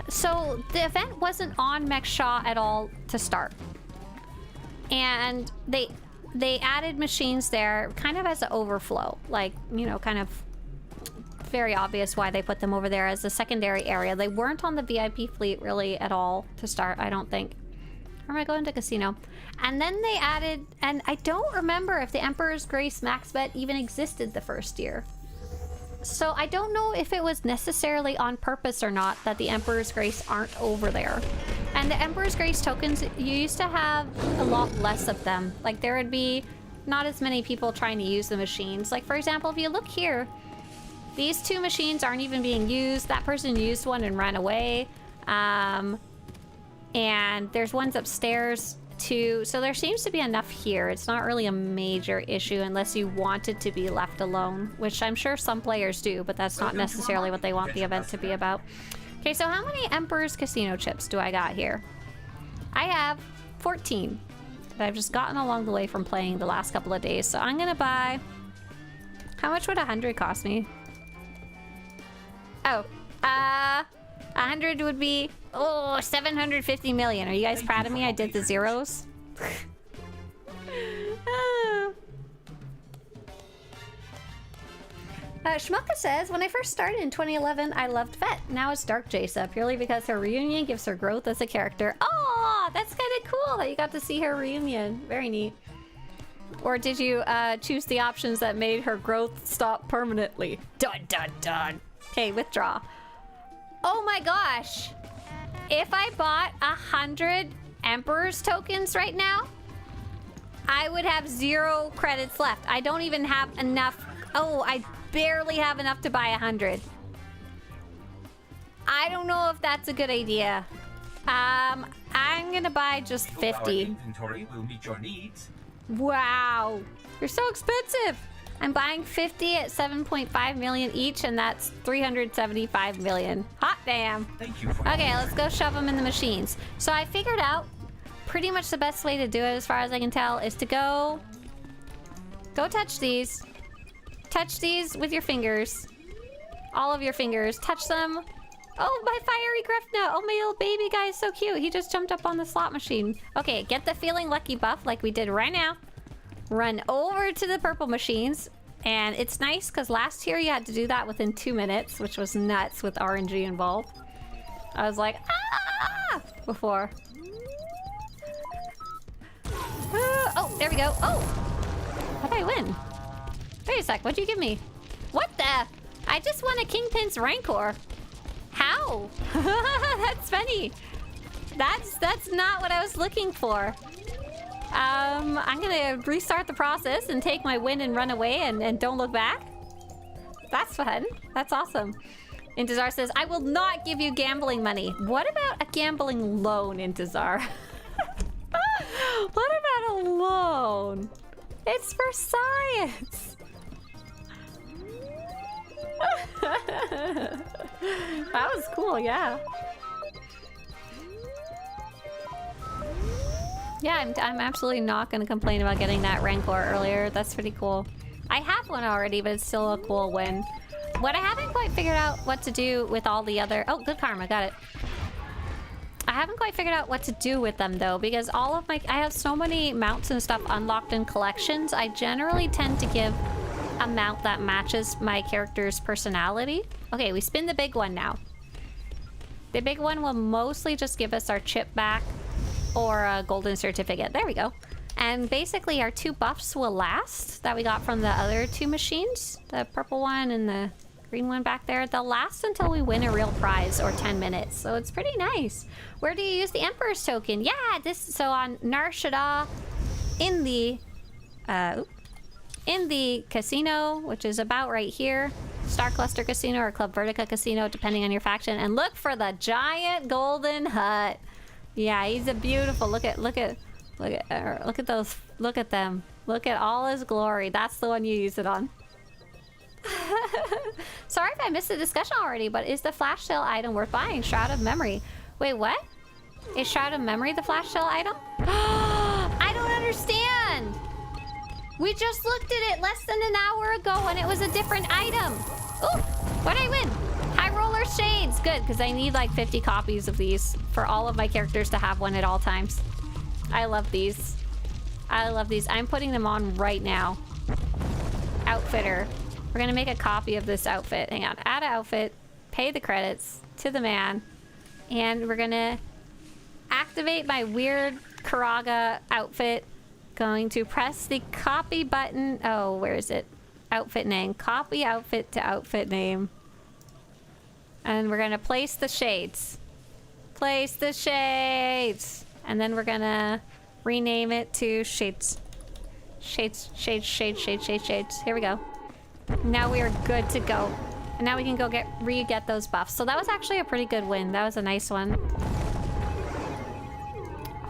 So the event wasn't on Mechshaw at all to start. And they added machines there kind of as an overflow. Like, you know, kind of very obvious why they put them over there as a secondary area. They weren't on the VIP fleet really at all to start, I don't think. Or am I going to casino? And then they added, and I don't remember if the Emperor's Grace max bet even existed the first year. So I don't know if it was necessarily on purpose or not that the Emperor's Grace aren't over there. And the Emperor's Grace tokens, you used to have a lot less of them. Like there would be not as many people trying to use the machines. Like for example, if you look here, These 2 machines aren't even being used. That person used one and ran away. And there's ones upstairs too. So there seems to be enough here. It's not really a major issue unless you want it to be left alone, which I'm sure some players do, but that's not necessarily what they want the event to be about. Okay, so how many Emperor's Casino chips do I got here? I have 14 that I've just gotten along the way from playing the last couple of days. So I'm gonna buy... How much would 100 cost me? Oh, 100 would be, 750 million. Are you guys proud of me? I did the zeros. Shmucka says, when I first started in 2011, I loved Vet. Now it's Dark Jasa, purely because her reunion gives her growth as a character. Oh, that's kind of cool that you got to see her reunion. Very neat. Or did you choose the options that made her growth stop permanently? Dun dun dun. Okay, withdraw. Oh my gosh. If I bought 100 Emperor's tokens right now, I would have 0 credits left. I don't even have enough. Oh, I barely have enough to buy 100. I don't know if that's a good idea. I'm gonna buy just 50. Our inventory will meet your needs. Wow, you're so expensive. I'm buying 50 at 7.5 million each, and that's 375 million. Hot damn. Thank you for Okay, let's go shove them in the machines. So I figured out pretty much the best way to do it, as far as I can tell, is to go touch these. Touch these with your fingers. All of your fingers. Touch them. Oh, my fiery Grefna. Oh, my little baby guy is so cute. He just jumped up on the slot machine. Okay, get the Feeling Lucky buff like we did right now. Run over to the purple machines. And it's nice because last year you had to do that within 2 minutes, which was nuts with RNG involved. I was like, ah! Before. Oh, there we go. Oh! How did I win? Wait a sec, what'd you give me? What the? I just won a Kingpin's Rancor. How? That's funny. That's not what I was looking for. I'm gonna restart the process and take my win and run away and don't look back. That's fun. That's awesome. Intezar says, I will not give you gambling money. What about a gambling loan, Intezar? What about a loan? It's for science. That was cool, yeah. Yeah, I'm absolutely not going to complain about getting that Rancor earlier. That's pretty cool. I have one already, but it's still a cool win. What I haven't quite figured out what to do with all the other... Oh, good karma, got it. I haven't quite figured out what to do with them, though, because all of my... I have so many mounts and stuff unlocked in collections. I generally tend to give a mount that matches my character's personality. Okay, we spin the big one now. The big one will mostly just give us our chip back or a golden certificate. There we go. And basically our 2 buffs will last that we got from the other 2 machines. The purple one and the green one back there. They'll last until we win a real prize or 10 minutes. So it's pretty nice. Where do you use the Emperor's token? Yeah, so on Nar Shaddaa in the casino, which is about right here. Star Cluster Casino or Club Vertica Casino, depending on your faction. And look for the giant golden hut. Yeah, he's a beautiful. Look at those. Look at them. Look at all his glory. That's the one you use it on. Sorry if I missed the discussion already, but is the flash sale item worth buying? Shroud of Memory. Wait, what? Is Shroud of Memory the flash sale item? I don't understand. We just looked at it less than an hour ago and it was a different item. Ooh, what did I win? High Roller Shades. Good, because I need like 50 copies of these for all of my characters to have one at all times. I love these. I love these. I'm putting them on right now. Outfitter. We're gonna make a copy of this outfit. Hang on. Add outfit. Pay the credits to the man. And we're gonna activate my weird Karaga outfit. Going to press the copy button. Oh, where is it? Outfit name. Copy outfit to outfit name. And we're gonna place the shades. Place the shades. And then we're gonna rename it to shades. Shades, shades, shades, shades, shades, shades. Here we go. Now we are good to go. And now we can go re-get those buffs. So that was actually a pretty good win. That was a nice one.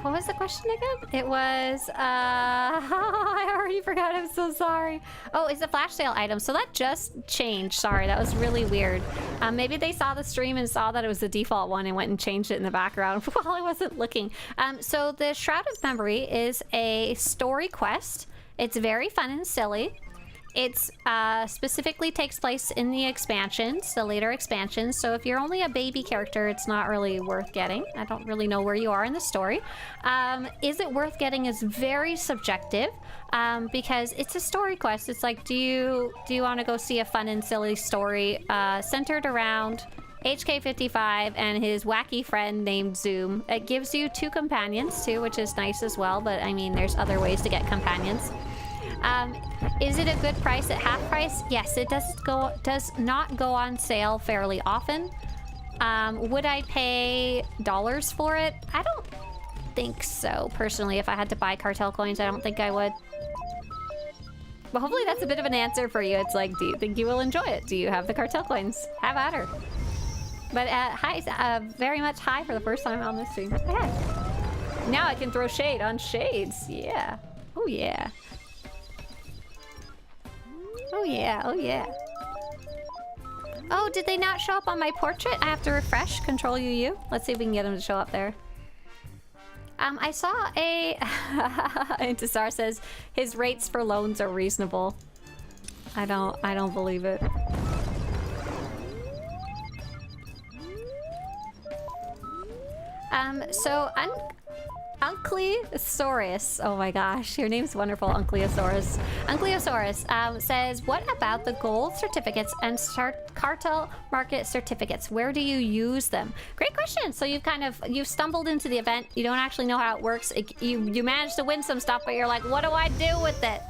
What was the question again? It was, I already forgot. I'm so sorry. Oh, it's a flash sale item. So that just changed. Sorry, that was really weird. Maybe they saw the stream and saw that it was the default one and went and changed it in the background while I wasn't looking. So the Shroud of Memory is a story quest. It's very fun and silly. It's specifically takes place in the expansions, the later expansions. So if you're only a baby character, it's not really worth getting. I don't really know where you are in the story. Is it worth getting is very subjective because it's a story quest. It's like, do you want to go see a fun and silly story centered around HK55 and his wacky friend named Zoom? It gives you 2 companions too, which is nice as well. But I mean, there's other ways to get companions. Is it a good price at half price? Yes, it does not go on sale fairly often. Would I pay dollars for it? I don't think so. Personally, if I had to buy cartel coins, I don't think I would. But hopefully that's a bit of an answer for you. It's like, do you think you will enjoy it? Do you have the cartel coins? Have at her. But hi, very much hi for the first time on this stream. Okay. Now I can throw shade on shades. Yeah. Oh yeah. Oh yeah, oh yeah. Oh, did they not show up on my portrait? I have to refresh, Control UU. Let's see if we can get them to show up there. I saw a... Intisar says, his rates for loans are reasonable. I don't believe it. So Uncleosaurus, oh my gosh, your name's wonderful, Uncleosaurus. Uncleosaurus says, what about the gold certificates and cartel market certificates? Where do you use them? Great question. So you've stumbled into the event. You don't actually know how it works. You managed to win some stuff, but you're like, what do I do with it?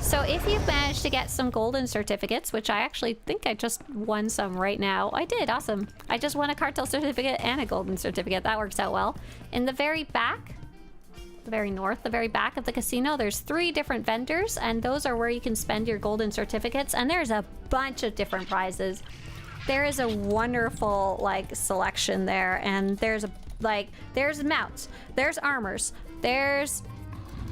So if you've managed to get some golden certificates, which I actually think I just won some right now. I did, awesome. I just won a cartel certificate and a golden certificate. That works out well. In the very back, the very north, the very back of the casino, there's 3 different vendors, and those are where you can spend your golden certificates, and there's a bunch of different prizes. There is a wonderful, like, selection there, and there's mounts, there's armors,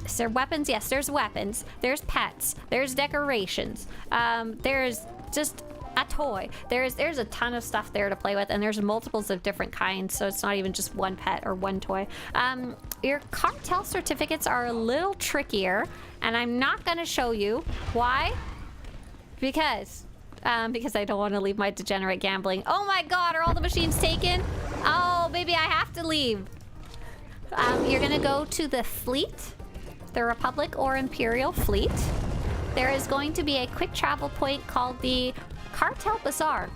is there weapons? Yes, there's weapons. There's pets. There's decorations. There's just a toy. There's a ton of stuff there to play with, and there's multiples of different kinds, so it's not even just one pet or one toy. Your cartel certificates are a little trickier, and I'm not going to show you. Why? Because I don't want to leave my degenerate gambling. Oh my god, are all the machines taken? Oh, maybe I have to leave. You're going to go to the fleet. The Republic or Imperial Fleet. There is going to be a quick travel point called the Cartel Bazaar.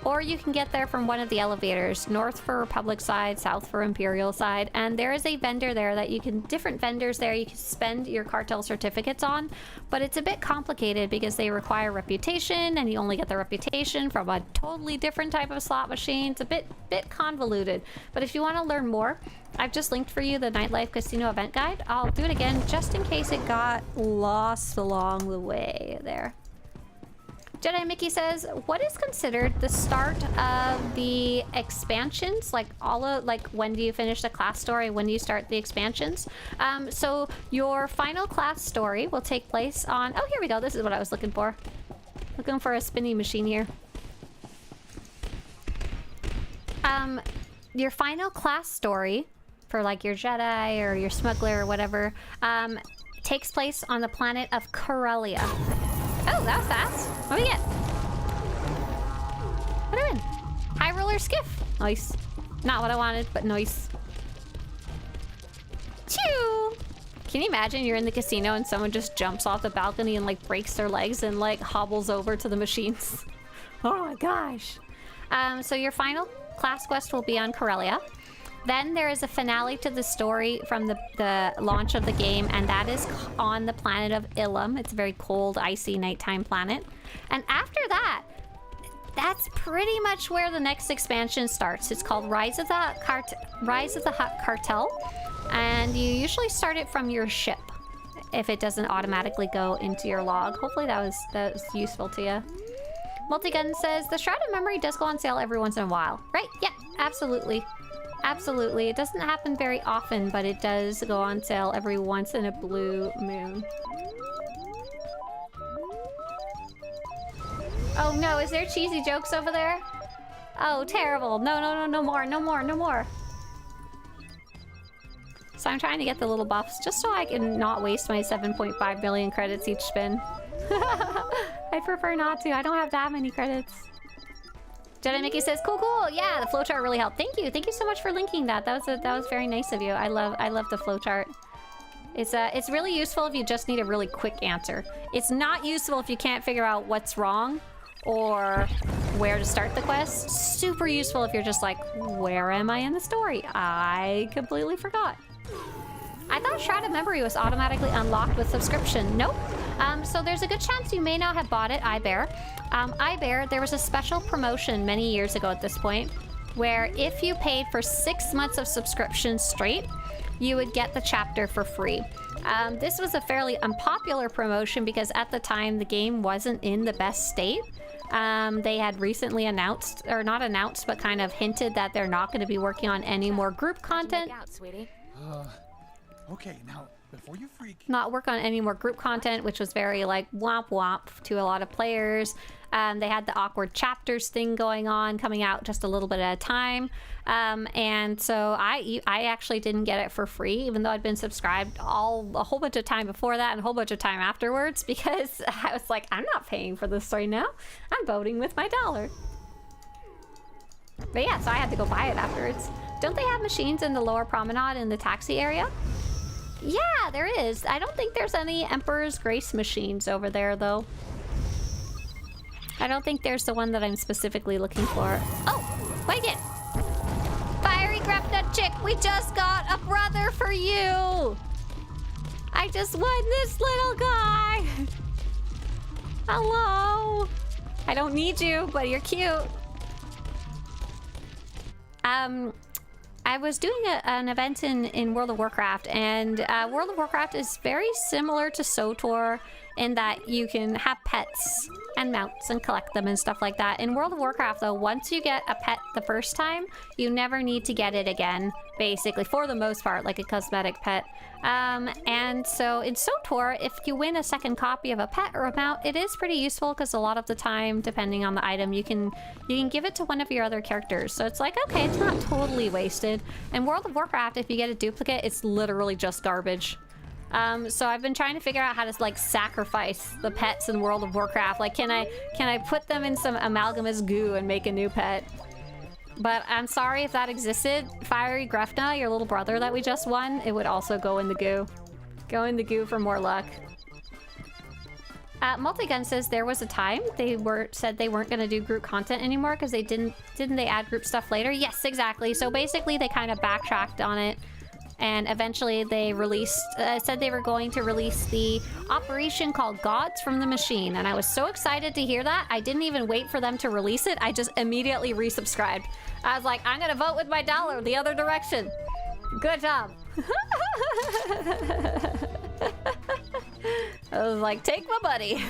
Or you can get there from one of the elevators, north for Republic side, south for Imperial side, and there is a vendor there that different vendors there you can spend your cartel certificates on, but it's a bit complicated because they require reputation, and you only get the reputation from a totally different type of slot machine. It's a bit convoluted, but if you want to learn more, I've just linked for you the Nightlife Casino event guide. I'll do it again just in case it got lost along the way there. Jedi Mickey says, what is considered the start of the expansions? Like when do you finish the class story? When do you start the expansions? So your final class story will take place on, oh, here we go. This is what I was looking for. Looking for a spinning machine here. Your final class story for like your Jedi or your smuggler or whatever, takes place on the planet of Corellia. Oh, that was fast. What do we get? What do we win? High roller skiff. Nice. Not what I wanted, but nice. Choo! Can you imagine you're in the casino and someone just jumps off the balcony and like breaks their legs and like hobbles over to the machines? Oh my gosh. So your final class quest will be on Corellia. Then there is a finale to the story from the launch of the game, and that is on the planet of Ilum. It's a very cold, icy nighttime planet. And after that, that's pretty much where the next expansion starts. It's called Rise of the Hutt Cartel, and you usually start it from your ship if it doesn't automatically go into your log. Hopefully that was useful to you. Multigun says, the Shroud of Memory does go on sale every once in a while. Right? Yeah, absolutely. Absolutely. It doesn't happen very often, but it does go on sale every once in a blue moon. Oh no, is there cheesy jokes over there? Oh, terrible. No, no, no, no more, no more, no more. So I'm trying to get the little buffs just so I can not waste my 7.5 million credits each spin. I prefer not to. I don't have that many credits. Jedi Mickey says, cool, cool. Yeah, the flowchart really helped. Thank you. Thank you so much for linking that. That was very nice of you. I love the flowchart. It's really useful if you just need a really quick answer. It's not useful if you can't figure out what's wrong or where to start the quest. Super useful if you're just like, where am I in the story? I completely forgot. I thought Shroud of Memory was automatically unlocked with subscription. Nope. So there's a good chance you may not have bought it, iBear. iBear, there was a special promotion many years ago at this point where if you paid for 6 months of subscription straight, you would get the chapter for free. This was a fairly unpopular promotion because at the time the game wasn't in the best state. They had recently announced, or not announced, but kind of hinted that they're not going to be working on any more group content. Out, sweetie. Okay, now, before you freak... Not work on any more group content, which was very, like, womp womp to a lot of players. They had the awkward chapters thing going on, coming out just a little bit at a time. And so I actually didn't get it for free, even though I'd been subscribed a whole bunch of time before that and a whole bunch of time afterwards, because I was like, I'm not paying for this right now. I'm voting with my dollar. But yeah, so I had to go buy it afterwards. Don't they have machines in the lower promenade in the taxi area? Yeah, there is. I don't think there's any Emperor's Grace machines over there, though. I don't think there's the one that I'm specifically looking for. Oh, wait it! Fiery Grapnut Chick, we just got a brother for you! I just won this little guy! Hello! I don't need you, but you're cute. I was doing an event in World of Warcraft, and World of Warcraft is very similar to SWTOR in that you can have pets and mounts and collect them and stuff like that. In World of Warcraft, though, once you get a pet the first time, you never need to get it again, basically, for the most part, like a cosmetic pet. And so in SWTOR, if you win a second copy of a pet or a mount, it is pretty useful because a lot of the time, depending on the item, you can give it to one of your other characters. So it's like, okay, it's not totally wasted. In World of Warcraft, if you get a duplicate, it's literally just garbage. So I've been trying to figure out how to like sacrifice the pets in World of Warcraft. Like, can I put them in some amalgamous goo and make a new pet? But I'm sorry if that existed. Fiery Grefna, your little brother that we just won, it would also go in the goo. Go in the goo for more luck. Multigun says there was a time they said they weren't going to do group content anymore because they didn't they add group stuff later? Yes, exactly. So basically they kind of backtracked on it. And eventually they released, said they were going to release the operation called Gods from the Machine. And I was so excited to hear that, I didn't even wait for them to release it. I just immediately resubscribed. I was like, I'm gonna vote with my dollar the other direction. Good job. I was like, take my money.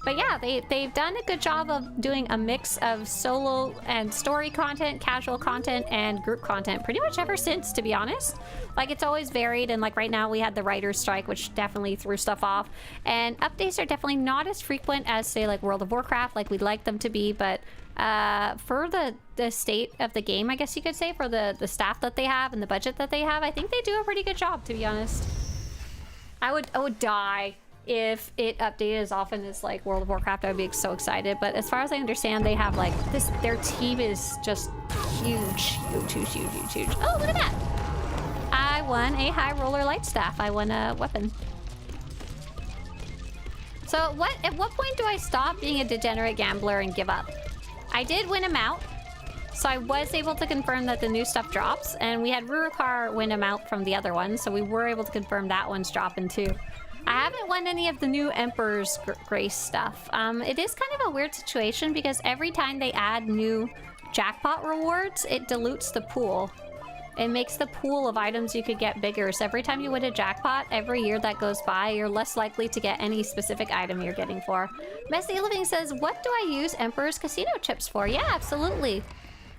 But yeah, they've done a good job of doing a mix of solo and story content, casual content, and group content pretty much ever since, to be honest. Like, it's always varied, and like right now we had the writer's strike, which definitely threw stuff off. And updates are definitely not as frequent as, say, like World of Warcraft, like we'd like them to be, but for the state of the game, I guess you could say, for the staff that they have and the budget that they have, I think they do a pretty good job, to be honest. I would die if it updated as often as like World of Warcraft. I would be so excited. But as far as I understand, they have like this, their team is just huge. Oh, look at that. I won a high roller light staff. I won a weapon. So at what point do I stop being a degenerate gambler and give up? I did win a mount. So I was able to confirm that the new stuff drops, and we had Rurikar win a mount from the other one, so we were able to confirm that one's dropping too. I haven't won any of the new Emperor's Grace stuff. It is kind of a weird situation because every time they add new jackpot rewards, it dilutes the pool. It makes the pool of items you could get bigger. So every time you win a jackpot, every year that goes by, you're less likely to get any specific item you're getting for. Messy Living says, what do I use Emperor's Casino chips for? Yeah, absolutely.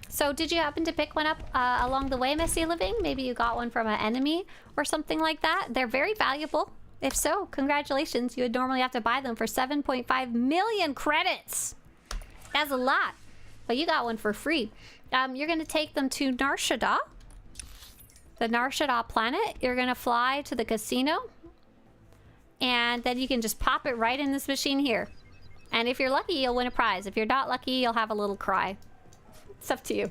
So did you happen to pick one up along the way, Messy Living? Maybe you got one from an enemy or something like that. They're very valuable. If so, congratulations. You would normally have to buy them for 7.5 million credits. That's a lot. But you got one for free. You're going to take them to Nar Shaddaa. The Nar Shaddaa planet. You're gonna fly to the casino, and then you can just pop it right in this machine here. And if you're lucky, you'll win a prize. If you're not lucky, you'll have a little cry. It's up to you.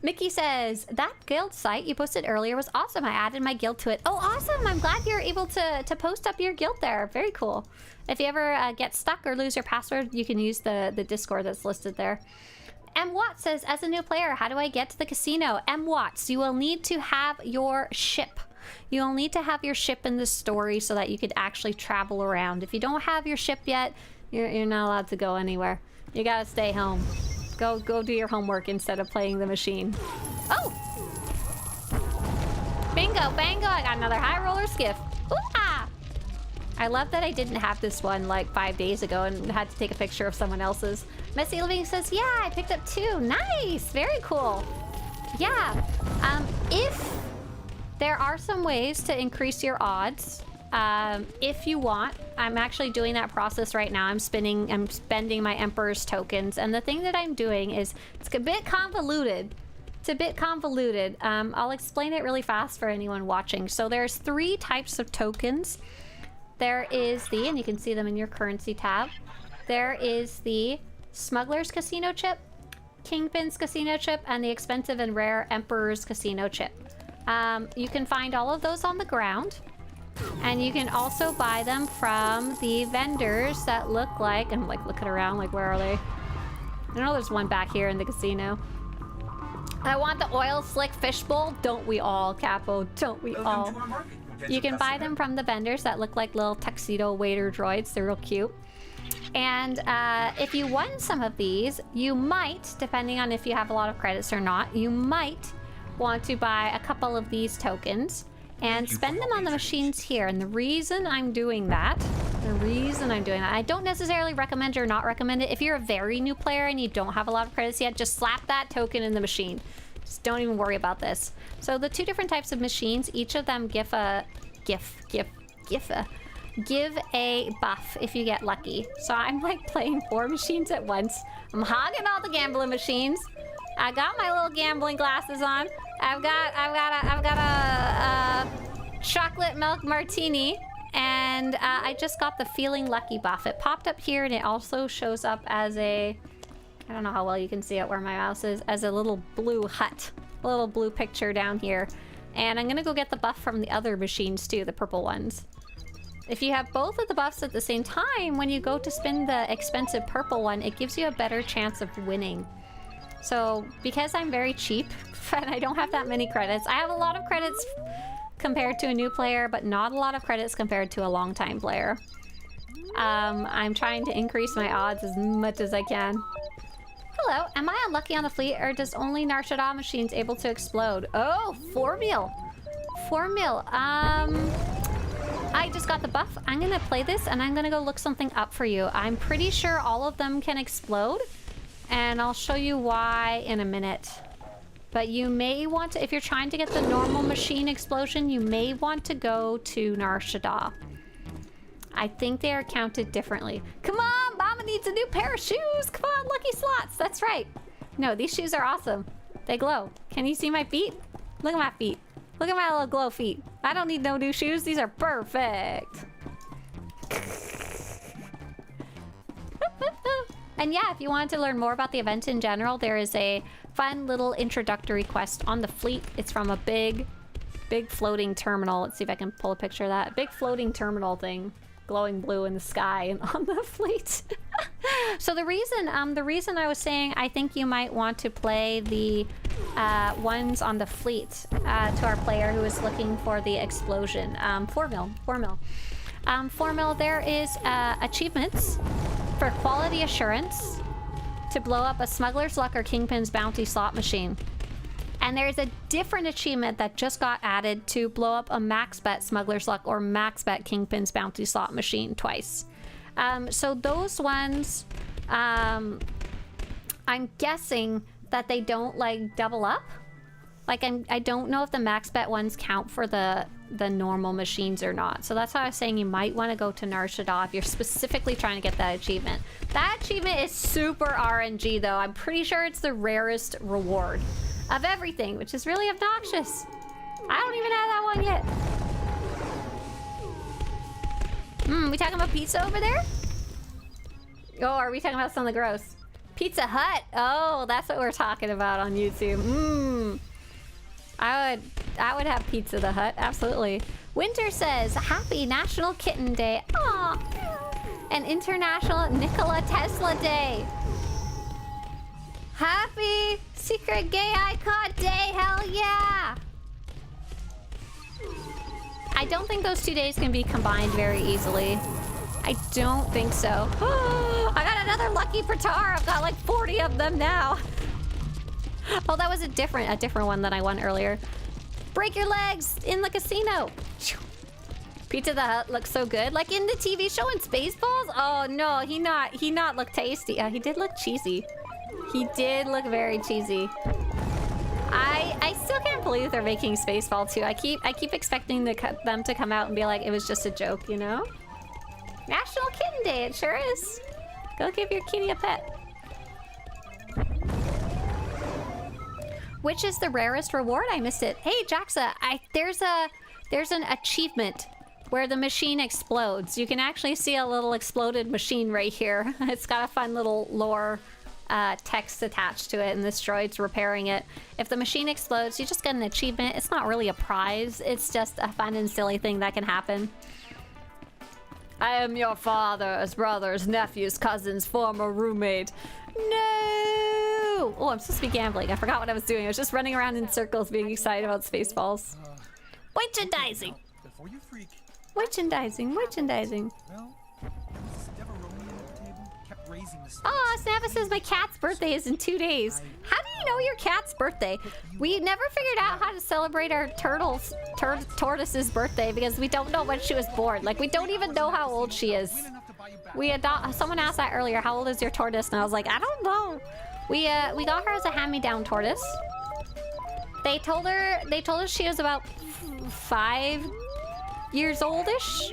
Mickey says, that guild site you posted earlier was awesome. I added my guild to it. Oh, awesome. I'm glad you're able to post up your guild there. Very cool. If you ever get stuck or lose your password, you can use the Discord that's listed there. M. Watts says, as a new player, how do I get to the casino? M. Watts, you will need to have your ship. You'll need to have your ship in the story so that you could actually travel around. If you don't have your ship yet, you're not allowed to go anywhere. You gotta stay home. Go do your homework instead of playing the machine. Oh! Bingo, bango, I got another high roller skiff. Ooh-ah! I love that I didn't have this one like 5 days ago and had to take a picture of someone else's. Messy Living says, yeah, I picked up 2. Nice, very cool. Yeah, if there are some ways to increase your odds, if you want, I'm actually doing that process right now. I'm spending my Emperor's tokens, and the thing that I'm doing is, it's a bit convoluted. It's a bit convoluted. I'll explain it really fast for anyone watching. So there's 3 types of tokens. There is the, and you can see them in your currency tab, there is the Smuggler's Casino Chip, Kingpin's Casino Chip, and the expensive and rare Emperor's Casino Chip. You can find all of those on the ground, and you can also buy them from the vendors that look like, I'm like looking around like, where are they? I know there's one back here in the casino. I want the oil slick fishbowl. Don't we all, Capo? Don't we all? You can buy them from the vendors that look like little tuxedo waiter droids. They're real cute. And if you won some of these, you might, depending on if you have a lot of credits or not, you might want to buy a couple of these tokens and spend them on the machines here. And the reason I'm doing that, I don't necessarily recommend or not recommend it. If you're a very new player and you don't have a lot of credits yet, just slap that token in the machine. Just don't even worry about this. So the 2 different types of machines, each of them give a buff if you get lucky. So I'm like playing 4 machines at once. I'm hogging all the gambling machines. I got my little gambling glasses on. I've got a chocolate milk martini, and I just got the feeling lucky buff. It popped up here, and it also shows up as a, I don't know how well you can see it where my mouse is, as a little blue hut, a little blue picture down here. And I'm gonna go get the buff from the other machines too, the purple ones. If you have both of the buffs at the same time, when you go to spin the expensive purple one, it gives you a better chance of winning. So because I'm very cheap and I don't have that many credits, I have a lot of credits compared to a new player, but not a lot of credits compared to a long-time player. I'm trying to increase my odds as much as I can. Hello, am I unlucky on the fleet, or does only Nar Shaddaa machines able to explode? Oh, 4 mil. 4 mil. I just got the buff. I'm gonna play this and I'm gonna go look something up for you. I'm pretty sure all of them can explode, and I'll show you why in a minute. But you may want to, if you're trying to get the normal machine explosion, you may want to go to Nar Shaddaa. I think they are counted differently. Come on, Mama needs a new pair of shoes. Come on, Lucky Slots. That's right. No, these shoes are awesome. They glow. Can you see my feet? Look at my feet. Look at my little glow feet. I don't need no new shoes. These are perfect. And yeah, if you wanted to learn more about the event in general, there is a fun little introductory quest on the fleet. It's from a big floating terminal. Let's see if I can pull a picture of that. Big floating terminal thing, glowing blue in the sky and on the fleet. So the reason I was saying I think you might want to play the ones on the fleet to our player who is looking for the explosion. 4 mil. 4 mil, there is achievements for quality assurance to blow up a Smuggler's Luck or Kingpin's Bounty slot machine. And there's a different achievement that just got added to blow up a max bet Smuggler's Luck or max bet Kingpin's Bounty slot machine twice. So those ones, I'm guessing that they don't like double up. Like I don't know if the max bet ones count for the normal machines or not. So that's why I was saying you might want to go to Nar Shaddaa if you're specifically trying to get that achievement. That achievement is super RNG though. I'm pretty sure it's the rarest reward of everything, which is really obnoxious. I don't even have that one yet. We talking about pizza over there? Oh, are we talking about something gross? Pizza Hut. Oh, that's what we're talking about on YouTube. I would have Pizza the Hut, absolutely. Winter says, Happy National Kitten Day. Aw. And International Nikola Tesla Day. Happy Secret Gay Icon Day, hell yeah! I don't think those 2 days can be combined very easily. I don't think so. I got another lucky Pratar. I've got like 40 of them now. Oh, that was a different one that I won earlier. Break your legs in the casino. Pizza the Hut looks so good. Like in the TV show in Spaceballs? Oh no, he not look tasty. He did look cheesy. He did look very cheesy. I still can't believe they're making Spaceball 2. I keep expecting them to come out and be like, it was just a joke, you know? National Kitten Day, it sure is. Go give your kitty a pet. Which is the rarest reward? I missed it. Hey, Jaxa, there's an achievement where the machine explodes. You can actually see a little exploded machine right here. It's got a fun little lore text attached to it, and this droid's repairing it. If the machine explodes, you just get an achievement. It's not really a prize. It's just a fun and silly thing that can happen. I am your father's brother's nephew's cousin's former roommate. No! Oh, I'm supposed to be gambling. I forgot what I was doing. I was just running around in circles being excited about Spaceballs. Merchandising! Before you freak. Merchandising. Well, Mrs. Deveroni at the table kept raising the stakes. Oh, Snappa says my cat's birthday is in 2 days. How do you know your cat's birthday? We never figured out how to celebrate our tortoise's birthday because we don't know when she was born. Like, we don't even know how old she is. Someone asked that earlier, how old is your tortoise? And I was like, I don't know. We got her as a hand-me-down tortoise. They told us she was about 5 years oldish.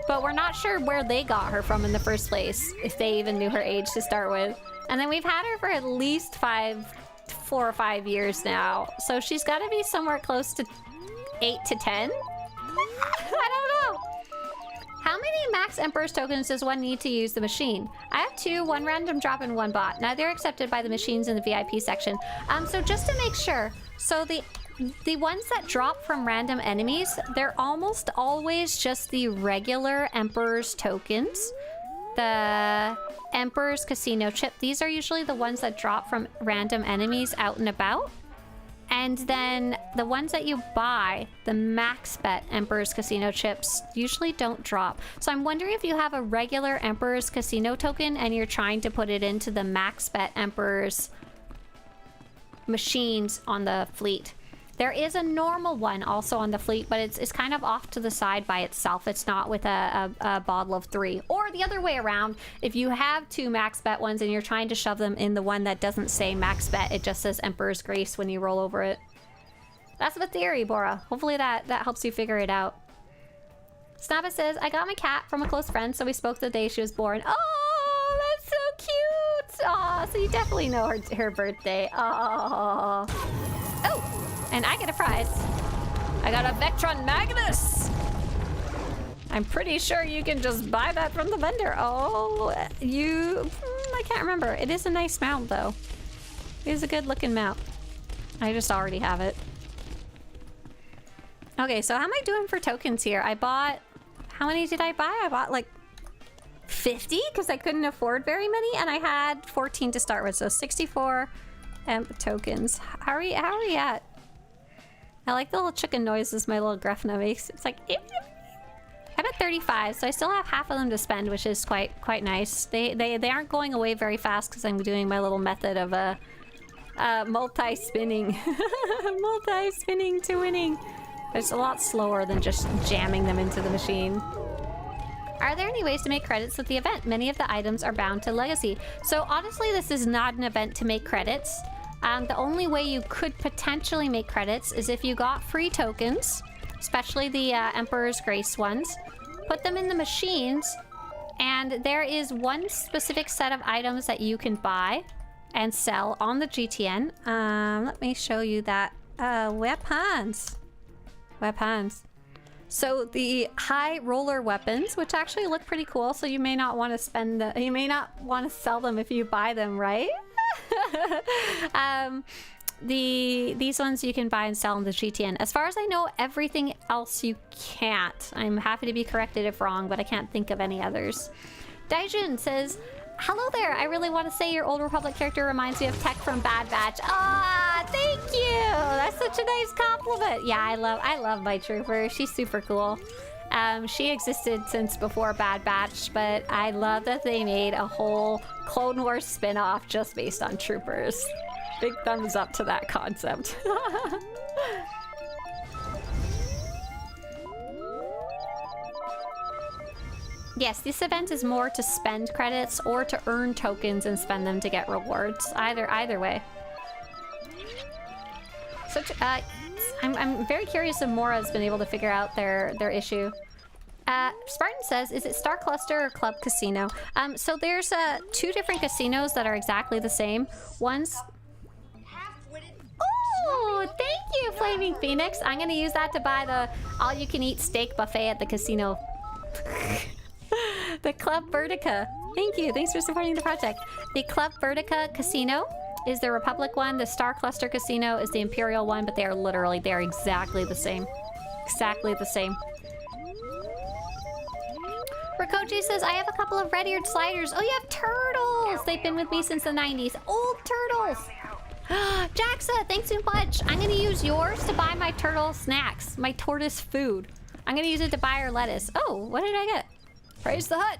But we're not sure where they got her from in the first place, if they even knew her age to start with. And then we've had her for at least 4 or 5 years now. So she's got to be somewhere close to 8 to 10. I don't know. How many max Emperor's tokens does one need to use the machine? I have 2, 1 random drop and 1 bot. Neither are accepted by the machines in the VIP section. So just to make sure, so the ones that drop from random enemies, they're almost always just the regular Emperor's tokens. The Emperor's Casino chip, these are usually the ones that drop from random enemies out and about. And then the ones that you buy, the max bet Emperor's Casino chips, usually don't drop. So I'm wondering if you have a regular Emperor's Casino token and you're trying to put it into the max bet Emperor's machines on the fleet. There is a normal one also on the fleet, but it's kind of off to the side by itself. It's not with a bottle of 3. Or the other way around, if you have 2 max bet ones and you're trying to shove them in the one that doesn't say max bet, it just says Emperor's Grace when you roll over it. That's the theory, Bora. Hopefully that helps you figure it out. Snappa says, I got my cat from a close friend, so we spoke the day she was born. Oh, that's so cute! Aw, so you definitely know her birthday. Aw. Oh! And I get a prize. I got a Vectron Magnus. I'm pretty sure you can just buy that from the vendor. Oh, I can't remember. It is a nice mount though. It is a good looking mount. I just already have it. Okay, so how am I doing for tokens here? I bought, how many did I buy? I bought like 50 because I couldn't afford very many and I had 14 to start with. So 64 tokens. How are we at? I like the little chicken noises my little Grefna makes. It's like, I'm at 35, so I still have half of them to spend, which is quite nice. They aren't going away very fast because I'm doing my little method of multi-spinning. Multi-spinning to winning. It's a lot slower than just jamming them into the machine. Are there any ways to make credits with the event? Many of the items are bound to legacy. So honestly, this is not an event to make credits. The only way you could potentially make credits is if you got free tokens, especially the Emperor's Grace ones, put them in the machines, and there is one specific set of items that you can buy and sell on the GTN. Let me show you that. Weapons. So the high roller weapons, which actually look pretty cool, so you may not want to spend the, you may not want to sell them if you buy them, right? These ones you can buy and sell in the GTN. As far as I know, everything else you can't. I'm happy to be corrected if wrong, but I can't think of any others. Daijun says, hello there. I really want to say your Old Republic character reminds me of Tech from Bad Batch. Ah, thank you. That's such a nice compliment. Yeah, I love my trooper. She's super cool. She existed since before Bad Batch, but I love that they made a whole Clone Wars spin-off just based on troopers. Big thumbs up to that concept. Yes, this event is more to spend credits or to earn tokens and spend them to get rewards. Either way. So, I'm very curious if Mora's been able to figure out their issue. Spartan says, is it Star Cluster or Club Casino? So there's two different casinos that are exactly the same. One's... Oh, thank you, Flaming Phoenix. I'm gonna use that to buy the all-you-can-eat steak buffet at the casino. The Club Vertica. Thank you. Thanks for supporting the project. The Club Vertica Casino is the Republic one. The Star Cluster Casino is the Imperial one, but they're exactly the same. Exactly the same. Rikoji says, I have a couple of red-eared sliders. Oh, you have turtles! They've been with me since the 90s. Old turtles! Jaxa, thanks so much. I'm gonna use yours to buy my turtle snacks, my tortoise food. I'm gonna use it to buy her lettuce. Oh, what did I get? Praise the Hut.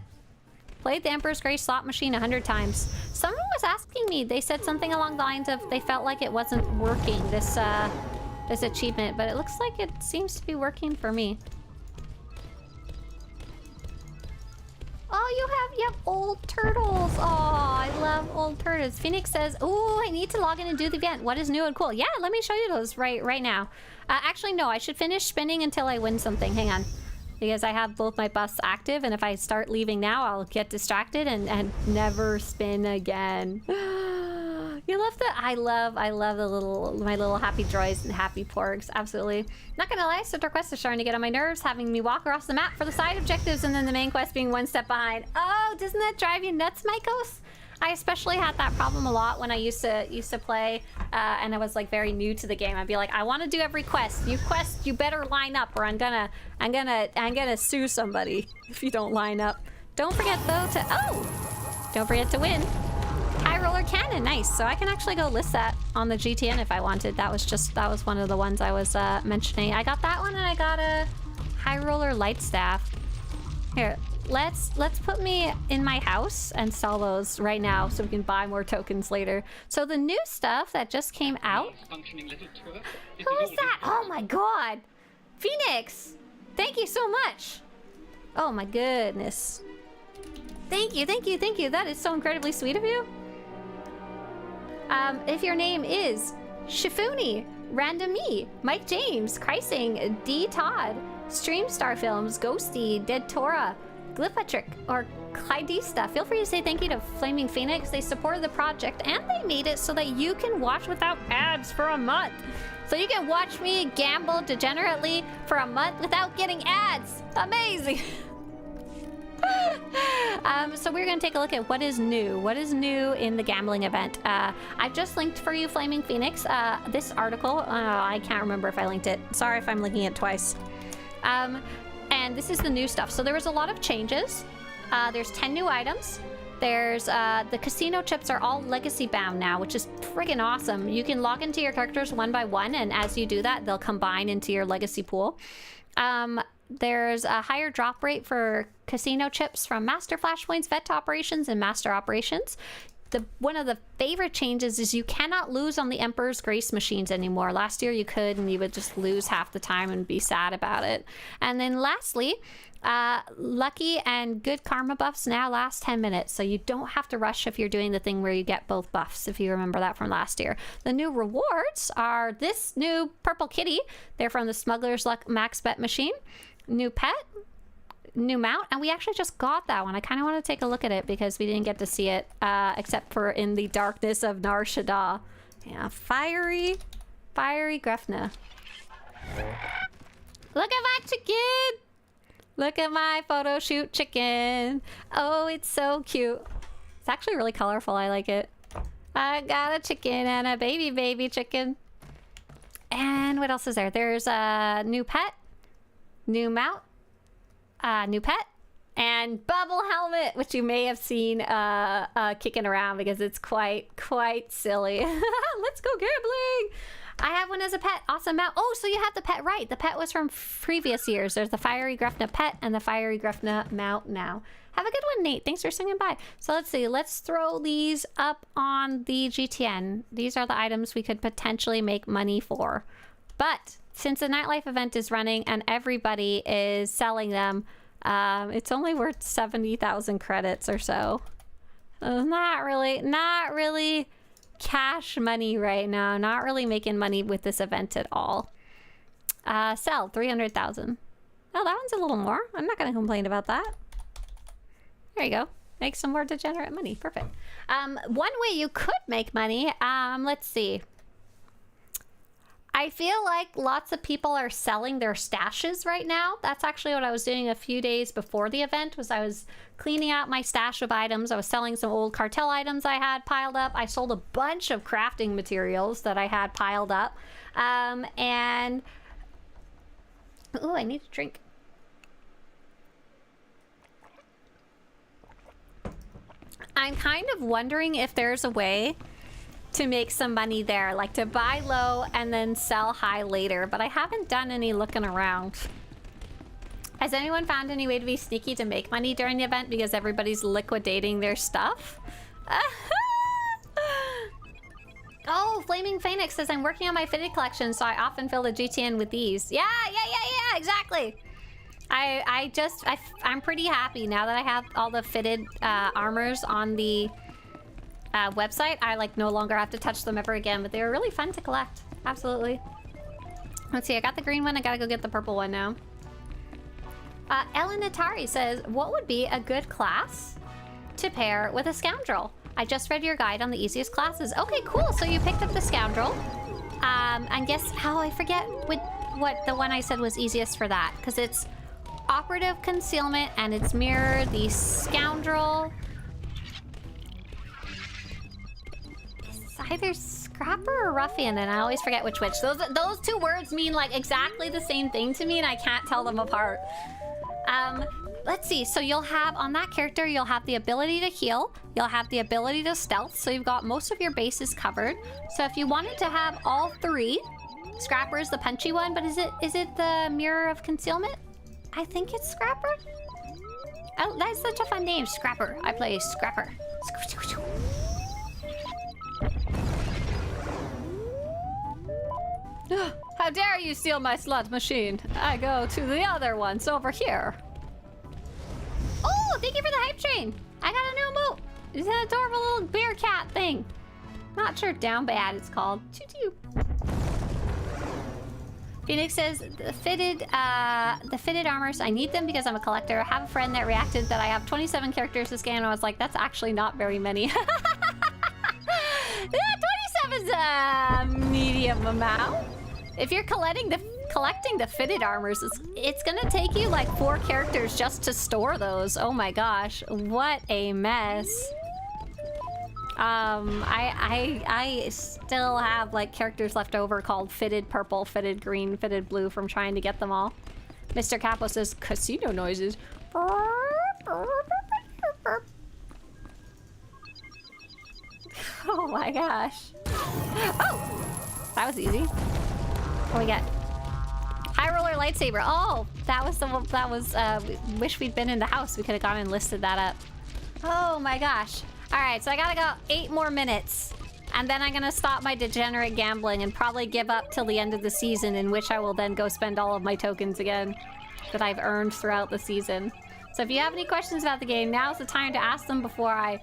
Played the Emperor's Grace slot machine 100 times. Someone was asking me, they said something along the lines of they felt like it wasn't working, this achievement, but it looks like it seems to be working for me. Oh, you have old turtles. Oh, I love old turtles. Phoenix says, oh, I need to log in and do the event. What is new and cool? Yeah, let me show you those right now. Actually, no, I should finish spinning until I win something. Hang on. Because I have both my busts active, and if I start leaving now, I'll get distracted and never spin again. You love the... I love my little happy droids and happy porgs. Absolutely. Not gonna lie, SWTOR quest is starting to get on my nerves, having me walk across the map for the side objectives and then the main quest being one step behind. Oh, doesn't that drive you nuts, Maikos? I especially had that problem a lot when I used to play, and I was like very new to the game. I'd be like, I want to do every quest. You better line up, or I'm gonna sue somebody if you don't line up. Don't forget though don't forget to win. High roller cannon, nice. So I can actually go list that on the GTN if I wanted. That was one of the ones I was mentioning. I got that one, and I got a high roller light staff. Here, let's put me in my house and sell those right now so we can buy more tokens later. So the new stuff that just came out. Who is that? Oh my god, Phoenix! Thank you so much. Oh my goodness. Thank you. That is so incredibly sweet of you. If your name is Shifuni, Random Me, Mike James, Kreising, D. Todd, Stream Star Films, Ghosty, Dead Tora, Glyphatrick, or Clydista, feel free to say thank you to Flaming Phoenix. They supported the project and they made it so that you can watch without ads for a month. So you can watch me gamble degenerately for a month without getting ads. Amazing. So we're gonna take a look at what is new. What is new in the gambling event? I've just linked for you, Flaming Phoenix, this article. I can't remember if I linked it. Sorry if I'm linking it twice. And this is the new stuff. So there was a lot of changes. There's 10 new items. There's the casino chips are all legacy bound now, which is friggin' awesome. You can log into your characters one by one, and as you do that, they'll combine into your legacy pool. There's a higher drop rate for casino chips from Master Flashpoints, Vet Operations, and Master Operations. one of the favorite changes is you cannot lose on the Emperor's Grace machines anymore. Last year you could, and you would just lose half the time and be sad about it. And then lastly, lucky and good karma buffs now last 10 minutes, so you don't have to rush if you're doing the thing where you get both buffs, if you remember that from last year. The new rewards are this new purple kitty. They're from the Smuggler's Luck Max Bet machine. New pet, new mount, and we actually just got that one. I kind of want to take a look at it because we didn't get to see it except for in the darkness of Nar Shaddaa. Yeah, fiery Grefna. Look at my chicken. Look at my photo shoot chicken. Oh, it's so cute. It's actually really colorful. I like it. I got a chicken and a baby chicken. And what else is there? There's a new pet, new mount, new pet, and bubble helmet, which you may have seen kicking around because it's quite silly. Let's go gambling. I have one as a pet. Awesome mount. Oh, so you have the pet right. The pet was from previous years. There's the Fiery Grefna pet and the Fiery Grefna mount now. Have a good one, Nate. Thanks for swinging by. So let's see. Let's throw these up on the GTN. These are the items we could potentially make money for. But since the Nightlife event is running and everybody is selling them, it's only worth 70,000 credits or so. Not really cash money right now. Not really making money with this event at all. Sell 300,000. Oh, that one's a little more. I'm not going to complain about that. There you go. Make some more degenerate money. Perfect. One way you could make money, let's see. I feel like lots of people are selling their stashes right now. That's actually what I was doing a few days before the event, was I was cleaning out my stash of items. I was selling some old cartel items I had piled up. I sold a bunch of crafting materials that I had piled up. And ooh, I need a drink. I'm kind of wondering if there's a way to make some money there, like to buy low and then sell high later, but I haven't done any looking around. Has anyone found any way to be sneaky to make money during the event because everybody's liquidating their stuff? Oh, Flaming Phoenix says, I'm working on my fitted collection, so I often fill the GTN with these. Yeah, exactly. I'm pretty happy now that I have all the fitted armors on the website. I like no longer have to touch them ever again, but they were really fun to collect. Absolutely. Let's see, I got the green one. I gotta go get the purple one now. Ellen Atari says, what would be a good class to pair with a scoundrel? I just read your guide on the easiest classes. Okay, cool. So you picked up the scoundrel. And guess how, I forget what the one I said was easiest for that, because it's operative concealment and it's mirror the scoundrel. It's either scrapper or ruffian, and I always forget which. Those two words mean like exactly the same thing to me, and I can't tell them apart. Let's see. So you'll have on that character, you'll have the ability to heal. You'll have the ability to stealth. So you've got most of your bases covered. So if you wanted to have all three, Scrapper is the punchy one, but is it the mirror of concealment? I think it's Scrapper. Oh, that's such a fun name, Scrapper. I play Scrapper. How dare you steal my slot machine? I go to the other ones over here. Oh, thank you for the hype train. I got a new emote. It's an adorable little bear cat thing. Not sure down bad it's called. Choo-choo. Phoenix says the fitted armors, I need them because I'm a collector. I have a friend that reacted that I have 27 characters to scan, and I was like, that's actually not very many. Yeah, 27 is a medium amount. If you're collecting the fitted armors, it's gonna take you like 4 characters just to store those. Oh my gosh, what a mess. I still have like characters left over called fitted purple, fitted green, fitted blue from trying to get them all. Mr. Capo says casino noises. Oh my gosh. Oh, that was easy. What we got? High roller lightsaber. Oh, that was wish we'd been in the house. We could have gone and listed that up. Oh my gosh. Alright, so I gotta go 8 more minutes. And then I'm gonna stop my degenerate gambling and probably give up till the end of the season, in which I will then go spend all of my tokens again that I've earned throughout the season. So if you have any questions about the game, now's the time to ask them before I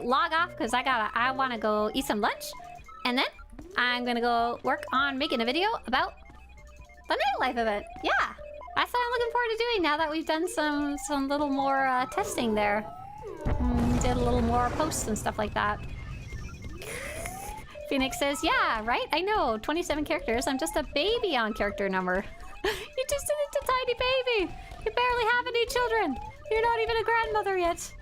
log off, because I wanna go eat some lunch. And then I'm gonna go work on making a video about the Nightlife event. Yeah, that's what I'm looking forward to doing now that we've done some little more testing there. Did a little more posts and stuff like that. Phoenix says, yeah, right? I know, 27 characters. I'm just a baby on character number. You just isn't a tiny baby. You barely have any children. You're not even a grandmother yet.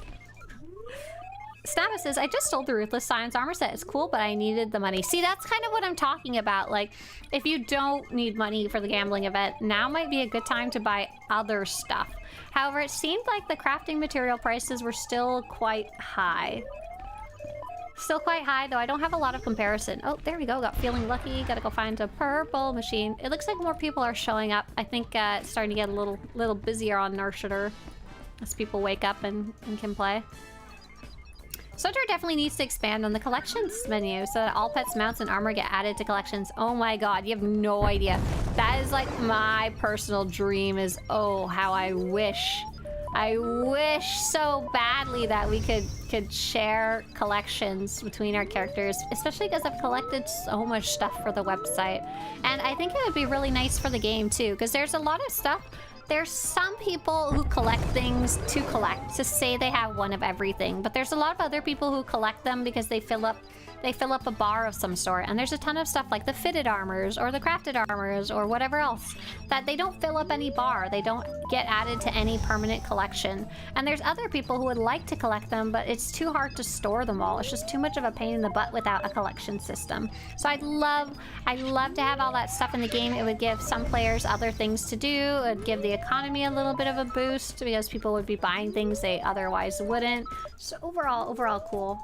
Stabba says, I just stole the Ruthless Science armor set. It's cool, but I needed the money. See, that's kind of what I'm talking about. Like, if you don't need money for the gambling event, now might be a good time to buy other stuff. However, it seemed like the crafting material prices were still quite high. Still quite high, though I don't have a lot of comparison. Oh, there we go. Got feeling lucky. Gotta go find a purple machine. It looks like more people are showing up. I think it's starting to get a little busier on SWTOR as people wake up and can play. SWTOR definitely needs to expand on the collections menu so that all pets, mounts, and armor get added to collections. Oh my god, you have no idea. That is like my personal dream is, oh, how I wish so badly that we could share collections between our characters, especially because I've collected so much stuff for the website. And I think it would be really nice for the game too, because there's a lot of stuff. There's some people who collect things to say they have one of everything, but there's a lot of other people who collect them because they fill up a bar of some sort. And there's a ton of stuff like the fitted armors or the crafted armors or whatever else that they don't fill up any bar. They don't get added to any permanent collection. And there's other people who would like to collect them, but it's too hard to store them all. It's just too much of a pain in the butt without a collection system. So I'd love to have all that stuff in the game. It would give some players other things to do. It would give the economy a little bit of a boost because people would be buying things they otherwise wouldn't. So overall cool.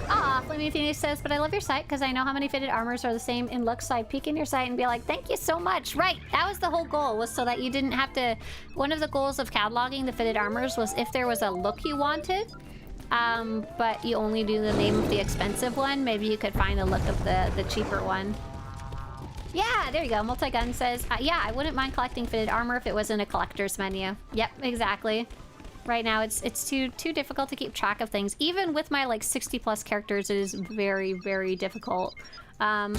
Ah, Flaming Phoenix says, but I love your site because I know how many fitted armors are the same in looks, so I'd peek in your site and be like, thank you so much. Right, that was the whole goal, was so that you didn't have to... One of the goals of cataloging the fitted armors was if there was a look you wanted, but you only do the name of the expensive one, maybe you could find a look of the cheaper one. Yeah, there you go. Multi-Gun says, yeah, I wouldn't mind collecting fitted armor if it was in a collector's menu. Yep, exactly. Right now, it's too difficult to keep track of things. Even with my, like, 60-plus characters, it is very, very difficult. I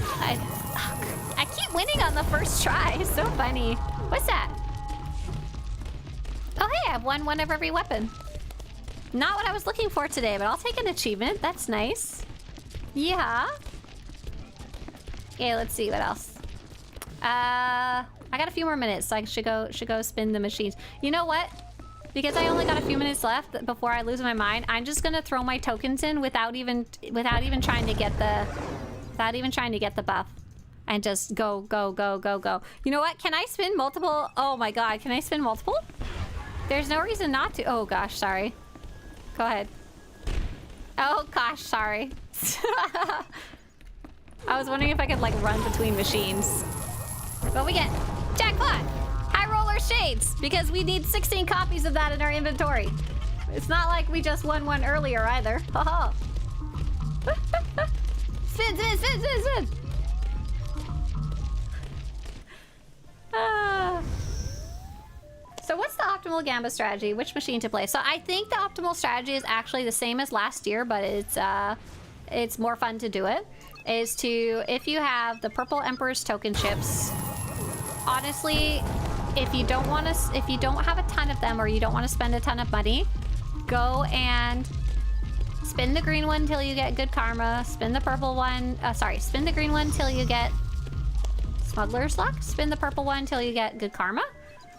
keep winning on the first try. It's so funny. What's that? Oh, hey, I've won one of every weapon. Not what I was looking for today, but I'll take an achievement. That's nice. Yeah. Okay, let's see what else. I got a few more minutes, so I should go spin the machines. You know what? Because I only got a few minutes left before I lose my mind, I'm just gonna throw my tokens in without even trying to get the buff. And just go. You know what? Can I spin multiple? Oh my god, can I spin multiple? There's no reason not to. Oh gosh, sorry. Go ahead. Oh gosh, sorry. I was wondering if I could like run between machines. What we get? Jackpot! High roller shades, because we need 16 copies of that in our inventory. It's not like we just won one earlier either. Haha. Spin. So what's the optimal Gamba strategy? Which machine to play? So I think the optimal strategy is actually the same as last year, but it's more fun to do it. Is to, if you have the Purple Emperor's token chips, honestly, if you don't have a ton of them or you don't want to spend a ton of money, go and spin the green one till you get good karma. Spin the purple one. Spin the green one till you get smuggler's luck. Spin the purple one till you get good karma,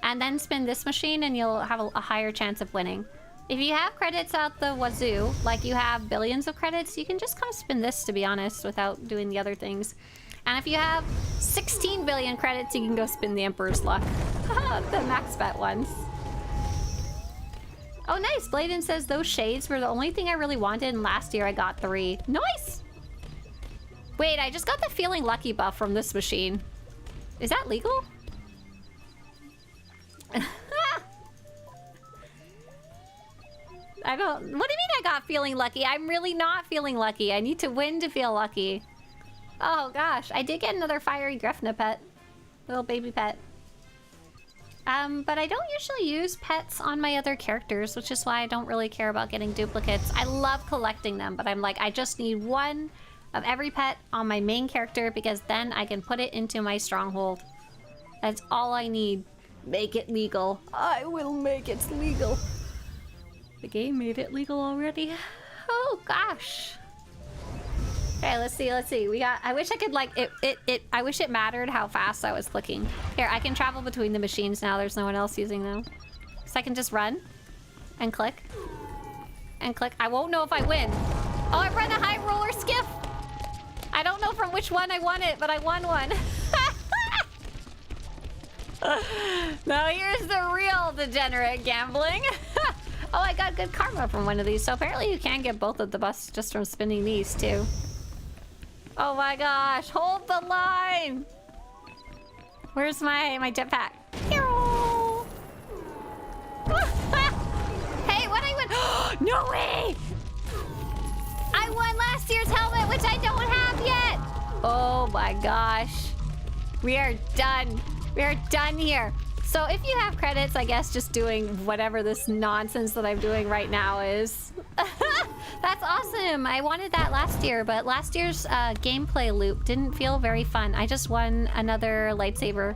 and then spin this machine, and you'll have a higher chance of winning. If you have credits out the wazoo, like you have billions of credits, you can just kind of spin this, to be honest, without doing the other things. And if you have 16 billion credits, you can go spin the Emperor's Luck. The max bet ones. Oh, nice. Bladen says those shades were the only thing I really wanted, and last year I got 3. Nice! Wait, I just got the Feeling Lucky buff from this machine. Is that legal? I don't... What do you mean I got feeling lucky? I'm really not feeling lucky. I need to win to feel lucky. Oh gosh, I did get another fiery Grefna pet. Little baby pet. But I don't usually use pets on my other characters, which is why I don't really care about getting duplicates. I love collecting them, but I'm like, I just need one of every pet on my main character because then I can put it into my stronghold. That's all I need. Make it legal. I will make it legal. The game made it legal already. Oh gosh. Okay, let's see. We got... I wish I could, like, I wish it mattered how fast I was clicking. Here, I can travel between the machines now. There's no one else using them. So I can just run. And click. And click. I won't know if I win. Oh, I run a high roller skiff! I don't know from which one I won it, but I won one. Now here's the real degenerate gambling. Oh, I got good karma from one of these. So apparently you can get both of the busts just from spinning these, too. Oh my gosh, hold the line! Where's my jetpack? Hey, what I win? No way! I won last year's helmet, which I don't have yet! Oh my gosh. We are done. We are done here. So if you have credits, I guess just doing whatever this nonsense that I'm doing right now is. That's awesome. I wanted that last year, but last year's gameplay loop didn't feel very fun. I just won another lightsaber.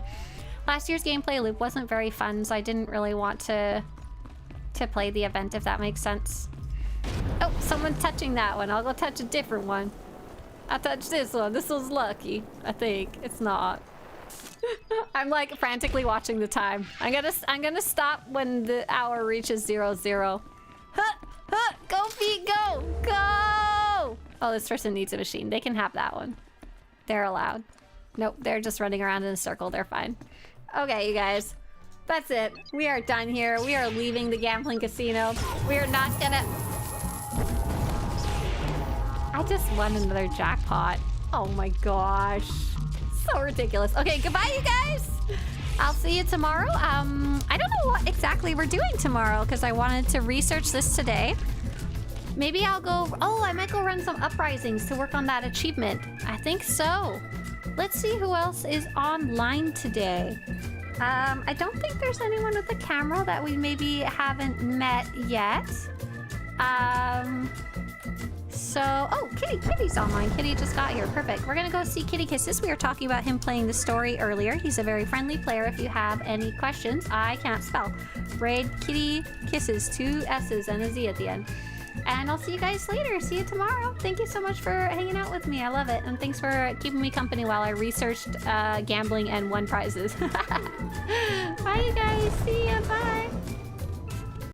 Last year's gameplay loop wasn't very fun, so I didn't really want to play the event, if that makes sense. Oh, someone's touching that one. I'll go touch a different one. I touched this one. This one's lucky, I think. It's not. I'm like frantically watching the time. I'm gonna stop when the hour reaches 00. Huh, huh, go feet, go, go! Oh, this person needs a machine. They can have that one. They're allowed. Nope, they're just running around in a circle. They're fine. Okay, you guys. That's it. We are done here. We are leaving the gambling casino. We are not gonna... I just won another jackpot. Oh my gosh. So ridiculous. Okay, goodbye, you guys. I'll see you tomorrow. I don't know what exactly we're doing tomorrow because I wanted to research this today. Maybe I'll go... Oh, I might go run some uprisings to work on that achievement. I think so. Let's see who else is online today. I don't think there's anyone with a camera that we maybe haven't met yet. So, oh, Kitty's online. Kitty just got here. Perfect. We're gonna go see Kitty Kisses. We were talking about him playing the story earlier. He's a very friendly player if you have any questions. I can't spell. Raid Kitty Kisses, 2 S's and a Z at the end. And I'll see you guys later. See you tomorrow. Thank you so much for hanging out with me. I love it. And thanks for keeping me company while I researched gambling and won prizes. Bye, you guys. See ya. Bye.